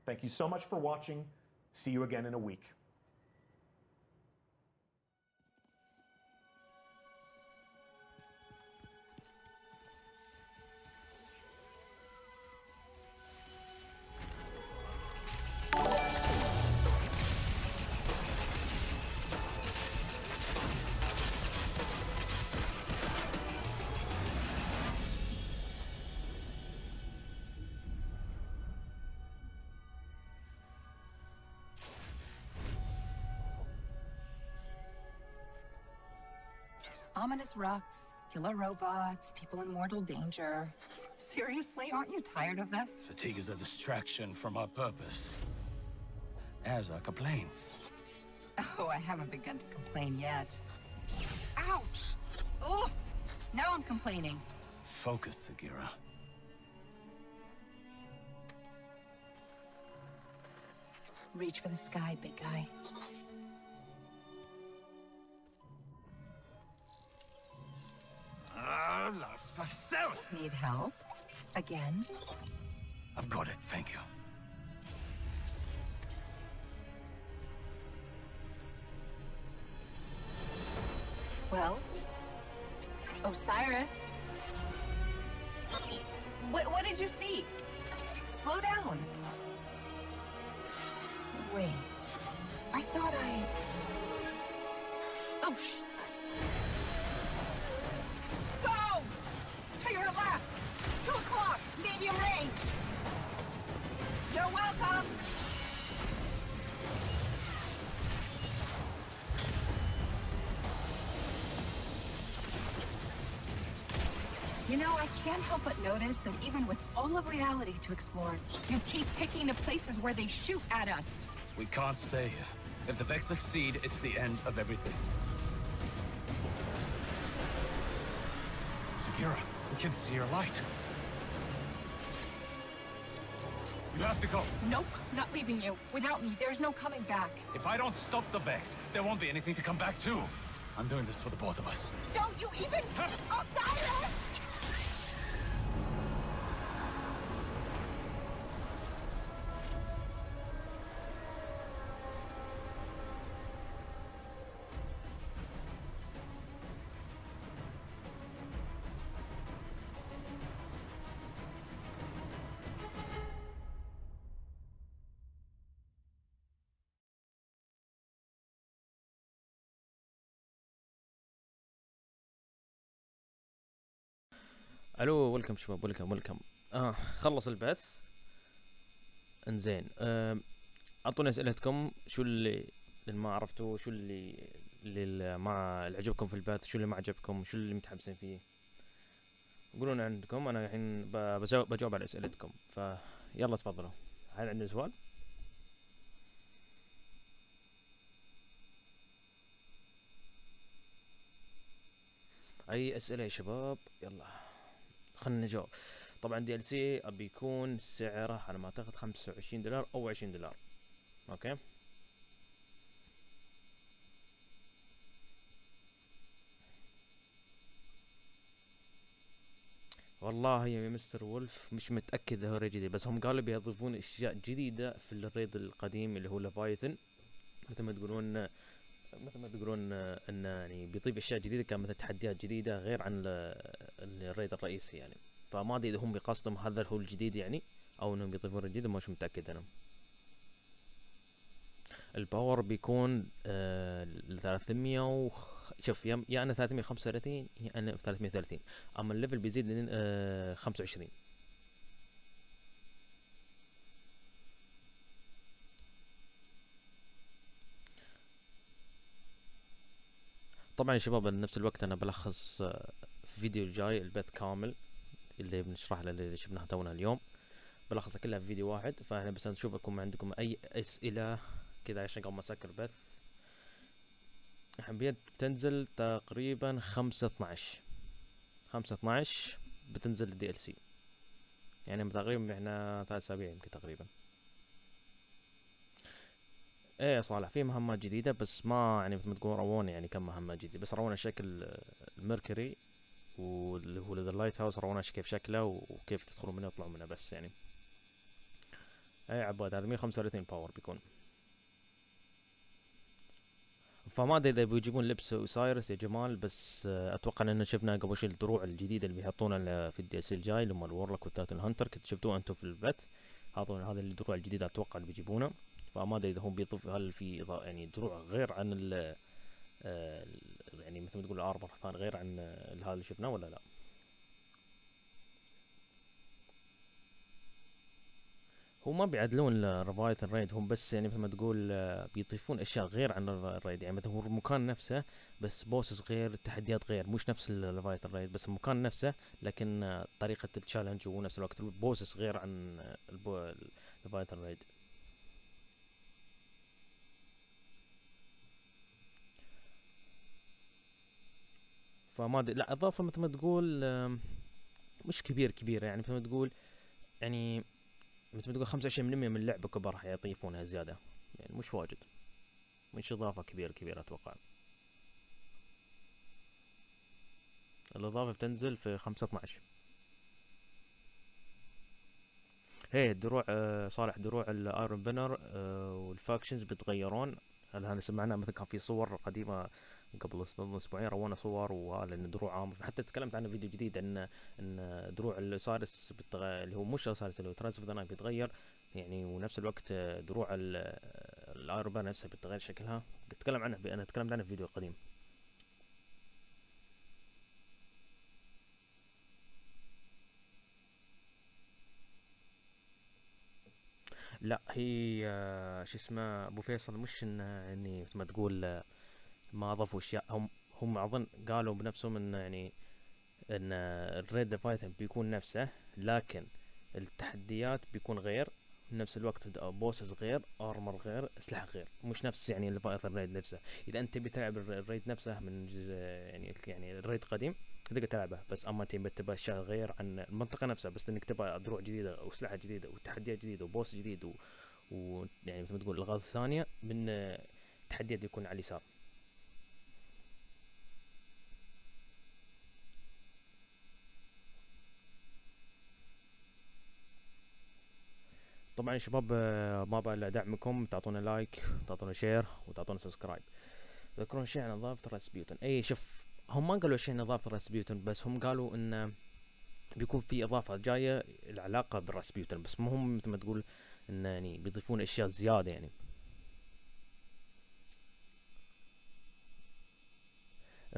Thank you so much for watching. See you again in a week. Ominous rocks, killer robots, people in mortal danger. Seriously, aren't you tired of this? Fatigue is a distraction from our purpose, as are complaints. Oh, I haven't begun to complain yet. Ouch! Ugh! Now I'm complaining. Focus, Sagira. Reach for the sky, big guy. Need help? Again? I've got it, thank you. Well, Osiris. What did you see? Slow down. Wait. I thought I... Oh, Go! To your left! 2 o'clock, medium range! You're welcome! You know, I can't help but notice that even with all of reality to explore, you keep picking the places where they shoot at us. We can't stay here. If the Vex succeed, it's the end of everything. Sagira, we can see your light. You have to go. Nope, not leaving you. Without me, there's no coming back. If I don't stop the Vex, there won't be anything to come back to. I'm doing this for the both of us. Don't you even... Osiris! الو، ويلكم شباب، ويلكم. خلص البث. انزين، اعطوني اسئلتكم. شو اللي ما عرفتوه، شو اللي ما اللي عجبكم في البث، شو اللي ما عجبكم، شو اللي متحمسين فيه. قولوا لنا عندكم، انا الحين بجاوب على اسئلتكم. فيلا تفضلوا. هل عندنا سؤال؟ اي اسئله يا شباب؟ يلا خلنا نجاوب. طبعا دي ال سي بيكون سعره على ما اعتقد $25 او $20. اوكي، والله يا مستر وولف مش متاكد اذا هو جديد، بس هم قالوا بيضيفون اشياء جديده في الريد القديم اللي هو ليفايثن. مثل ما تقولون ان يعني بيضيف اشياء جديده، كان مثل تحديات جديده غير عن الريد الرئيسي يعني. فما ادري اذا هم بقصدهم هذا هو الجديد يعني، او انهم بيضيفون الجديد، مش متاكد انا. الباور بيكون 350 شوف يا انا 335 يا انا 330. اما الليفل بيزيد لين 25. طبعا يا شباب بنفس الوقت انا بلخص فيديو الجاي البث كامل اللي بنشرح له اللي شفناها تونا اليوم، بلخصها كلها في فيديو واحد. فاحنا بس نشوفكم عندكم اي اسئله كذا عشان قبل ما اسكر البث. الحين بتنزل تقريبا 5/12 بتنزل الدي ال سي، يعني تقريبا احنا 3 اسابيع يمكن تقريبا. ايه يا صالح في مهمات جديدة بس ما يعني مثل ما تقول رونا يعني كم مهمة جديدة، بس رونا شكل الميركوري واللي هو اللايت هاوس، رونا كيف شكله وكيف تدخلوا منه وتطلعوا منه بس يعني. ايه عباد هذا 135 باور بيكون. فما ادري اذا بيجيبون لبس اوسايرس يا جمال، بس اتوقع ان شفنا قبل شوي الدروع الجديدة اللي بيحطونها في الدي اس الجاي اللي هم الورلك والتاتن هانتر، كنت شفتوه انتم في البث. هذا الدروع الجديدة اتوقع اللي بيجيبونه. فما ادري اذا هم بيضيف هل في يعني دروع غير عن يعني مثل ما تقول الاربر ثاني غير عن هذا اللي شفناه ولا لا. هو ما بيعدلون الريفايثن ريد، هم بس يعني مثل ما تقول بيضيفون اشياء غير عن الريد. يعني مثلا هو المكان نفسه بس بوسس غير، التحديات غير، مش نفس الريفايثن ريد بس المكان نفسه، لكن طريقة التشالنج ونفس الوقت البوسس غير عن الريفايثن ريد. فما ادري لا اضافه مثل ما تقول مش كبيره يعني مثل ما تقول يعني مثل ما تقول 25% من اللعبه كبر راح يضيفونها زياده، يعني مش واجد، مش اضافه كبيره اتوقع. الاضافه بتنزل في 5/12. هي الدروع صالح دروع الايرون بنر والفاكشنز بيتغيرون. هل سمعنا مثلا كان في صور قديمه قبل اسبوعين رونا صور وهذا ان دروع عام، حتى تكلمت عنه فيديو جديد ان دروع الاوسايرس اللي هو مش اوسايرس اللي هو ترانس اوف ذا نايت بيتغير يعني، ونفس الوقت دروع الايرون بنر نفسها بتتغير شكلها. اتكلم عنه انا تكلمت عنه في فيديو قديم. لا هي شو اسمه ابو فيصل، مش انه يعني مثل ما تقول ما اضافوا اشياء. هم اظن قالوا بنفسهم ان يعني ان الريد ليفايثن بيكون نفسه، لكن التحديات بيكون غير، نفس الوقت بوسز غير، ارمر غير، اسلحه غير، مش نفس يعني الليفايثن ريد نفسه. اذا انت تبي تلعب الريد نفسه من يعني الريد قديم تقدر تلعبه، بس اما تبى اشياء غير عن المنطقه نفسها، بس انك تبى دروع جديده واسلحه جديده وتحديات جديده وبوس جديد ويعني مثل ما تقول الغاز ثانيه من التحديات يكون على اليسار. طبعا يا شباب ما بقى الا دعمكم، تعطونا لايك تعطونا شير وتعطونا سبسكرايب. تذكرون شيء عن اضافه راسبيوتن. اي شوف هم ما قالوا شيء عن اضافه راسبيوتن، بس هم قالوا ان بيكون في اضافه جايه العلاقه بالراسبيوتن، بس ما هم مثل ما تقول ان يعني بيضيفون اشياء زياده يعني.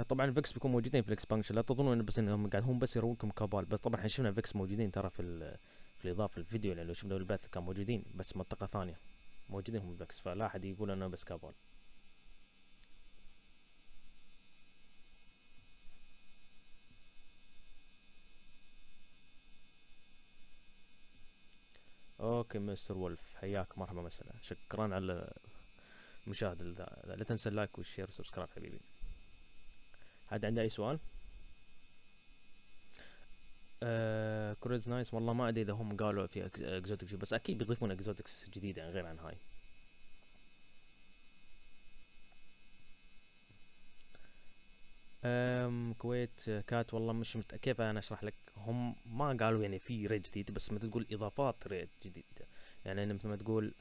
طبعا فيكس بيكون موجودين في الاكسبانشن، لا تظنوا ان بس انهم قاعد هم بس يروونكم كابال، بس طبعا احنا شفنا فيكس موجودين ترى في الاضافه الفيديو، لان لو شفنا البث كان موجودين بس منطقه ثانيه موجودين هم فيكس، فلا احد يقول انا بس كابال. اوكي مستر وولف حياك مرحبا مساء، شكرا على المشاهدة. لا تنسى اللايك والشير والسبسكرايب حبيبي. حد عنده اي سؤال؟ كروز نايس. والله ما ادري اذا هم قالوا في اكزوتكس، بس اكيد بيضيفون اكزوتكس جديدة يعني غير عن هاي. كويت كات والله مش كيف انا اشرح لك. هم ما قالوا يعني في ريد جديد، بس مثل تقول اضافات ريد جديدة، يعني مثل ما تقول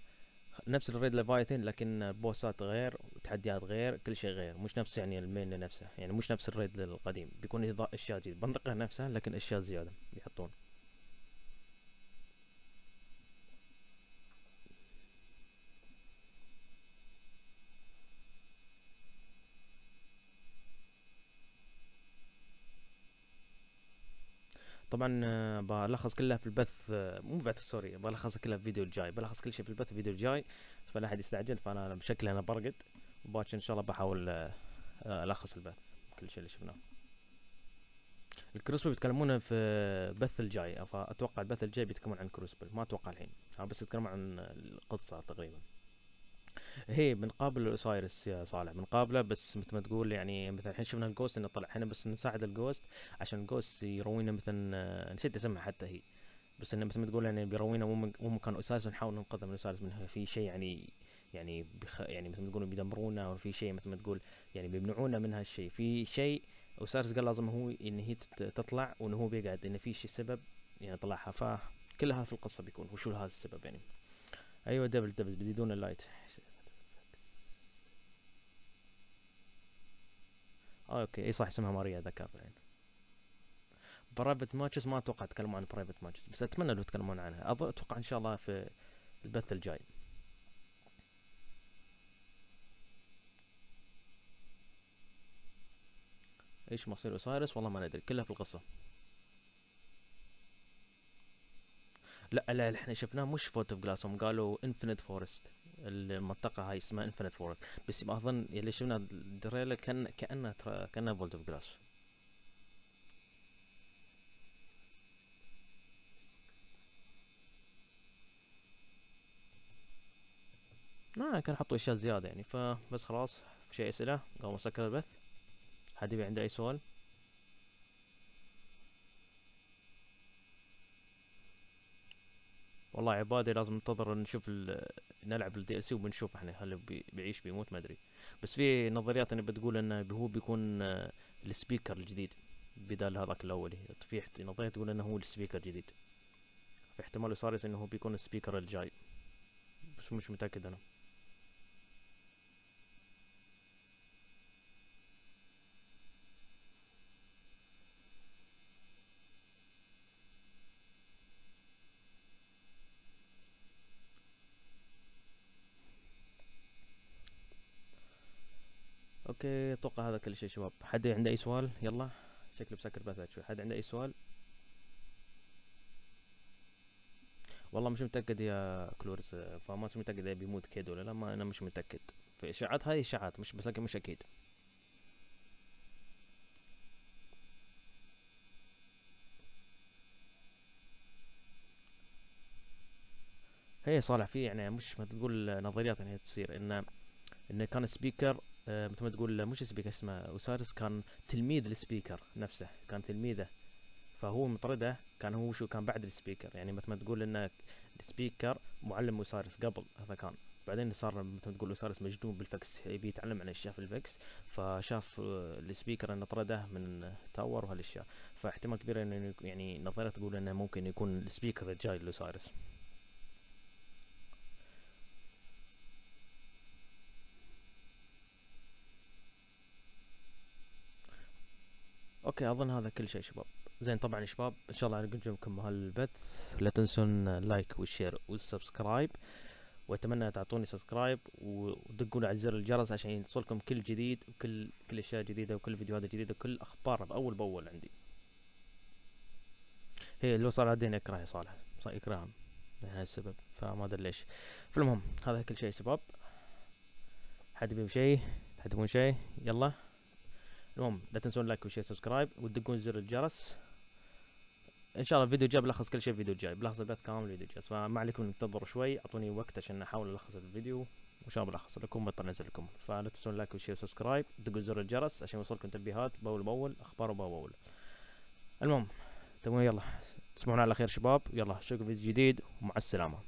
نفس الريد ليفايثن لكن بوسات غير وتحديات غير، كل شيء غير، مش نفس يعني المين نفسه، يعني مش نفس الريد القديم، بيكون اشياء جديدة منطقة نفسها لكن اشياء زيادة بيحطون. طبعا بلخص كلها في البث، مو بث سوري، بلخص كلها في الفيديو الجاي، بلخص كل شيء في البث في الفيديو الجاي، فلا احد يستعجل. فانا بشكل انا برقد، وباكر ان شاء الله بحاول الخص البث كل شيء اللي شفناه. الكروسبل بيتكلمون في البث الجاي، فاتوقع البث الجاي بيتكلمون عن الكروسبل، ما اتوقع الحين، بس يتكلمون عن القصه تقريبا. هي بنقابل الاوسايرس يا صالح، بنقابله، بس مثل ما تقول يعني مثلا الحين شفنا الجوست انه طلع، احنا بس نساعد الجوست عشان الجوست يروينا، مثلا نسيت اسمها حتى هي، بس انه مثل ما تقول يعني بيروينا مو مكان اوسايرس، ونحاول ننقذه من اوسايرس منها في شيء يعني يعني مثل ما تقول بيدمرونا، او في شيء مثل ما تقول يعني بيمنعونا من هالشيء، في شيء اوسايرس قال لازم هو ان هي تطلع، وانه هو بيقعد ان في شيء سبب يعني طلعها، فكل هذا في القصه بيكون وشو هذا السبب يعني. ايوه دبل بيزيدون اللايت. اوكي اي صح اسمها ماريا، ذكرت الحين. برايفت ماتشز ما اتوقع يتكلمون عن برايفت ماتشز، بس اتمنى لو يتكلمون عنها، اتوقع ان شاء الله في البث الجاي. ايش مصير اوسايرس والله ما ندري، كلها في القصه. لا احنا شفناه مش فوت اوف جلاس، هم قالوا انفينيت فورست، المنطقه هاي اسمها انفينيت فورست، بس ما اظن اللي شفنا التريلر كانه فولت اوف جلاس. كان حطوا اشياء زياده يعني، فبس خلاص. في شيء اسئله قبل ما اسكر البث؟ حد يبي عنده اي سؤال؟ والله عبادي لازم ننتظر نشوف نلعب الدي ال سي وبنشوف احنا هل بيعيش بيموت ما ادري، بس في نظريات انه بتقول انه هو بيكون السبيكر الجديد بدال هذاك الاول، في نظريه تقول انه هو السبيكر الجديد، في احتمال صار انه هو بيكون السبيكر الجاي، بس مش متاكد انا. اوكي اتوقع هذا كل شيء شباب. حد عنده اي سؤال؟ يلا شكله بسكر بث شوي. حد عنده اي سؤال؟ والله مش متاكد يا كلورس، فما مش متاكد اذا بيموت كيد ولا لا، ما انا مش متاكد، في اشاعات، هاي اشاعات مش بس لكن مش اكيد. هي صالح في يعني مش ما تقول نظريات ان هي تصير انه كان سبيكر مثل ما تقول مش سبيكر اسمه اوسايرس، كان تلميذ السبيكر نفسه، كان تلميذه، فهو مطرده، كان هو شو كان بعد السبيكر، يعني مثل ما تقول انه السبيكر معلم اوسايرس قبل هذا كان، بعدين صار مثل ما تقول اوسايرس مجنون بالفكس، يبي يتعلم عن اشياء في الفكس، فشاف السبيكر انه طرده من تاور وهالاشياء، فاحتمال كبير انه يعني نظريه تقول انه ممكن يكون السبيكر الجاي لاوسايرس. اوكي اظن هذا كل شيء شباب. زين طبعا يا شباب ان شاء الله نقدمكم هالبث، لا تنسون لايك والشير والسبسكرايب، واتمنى تعطوني سبسكرايب ودقوا على زر الجرس عشان يوصلكم كل جديد وكل اشياء جديده وكل فيديوهات جديده وكل اخبار باول عندي. هي اللي صار عندنا يكره يا صالح، صار يكرههم لهذا السبب، فما ادري ليش. فالمهم هذا كل شيء شباب. حد يبي شيء؟ حد يبون شيء؟ يلا المهم لا تنسون لايك وشير سبسكرايب وتدقون زر الجرس. ان شاء الله الفيديو الجاي بلخص كل شيء، الفيديو الجاي بلخص البث كامل الفيديو الجاي، فما عليكم انتظروا شوي، اعطوني وقت عشان احاول الخص الفيديو، وان شاء الله بلخص لكم بطل انزل لكم. فلا تنسون لايك وشير سبسكرايب، دقوا زر الجرس عشان يوصلكم تنبيهات باول اخبار باول. المهم تمام، يلا تصبحون على خير شباب، يلا اشوفكم فيديو جديد ومع السلامه.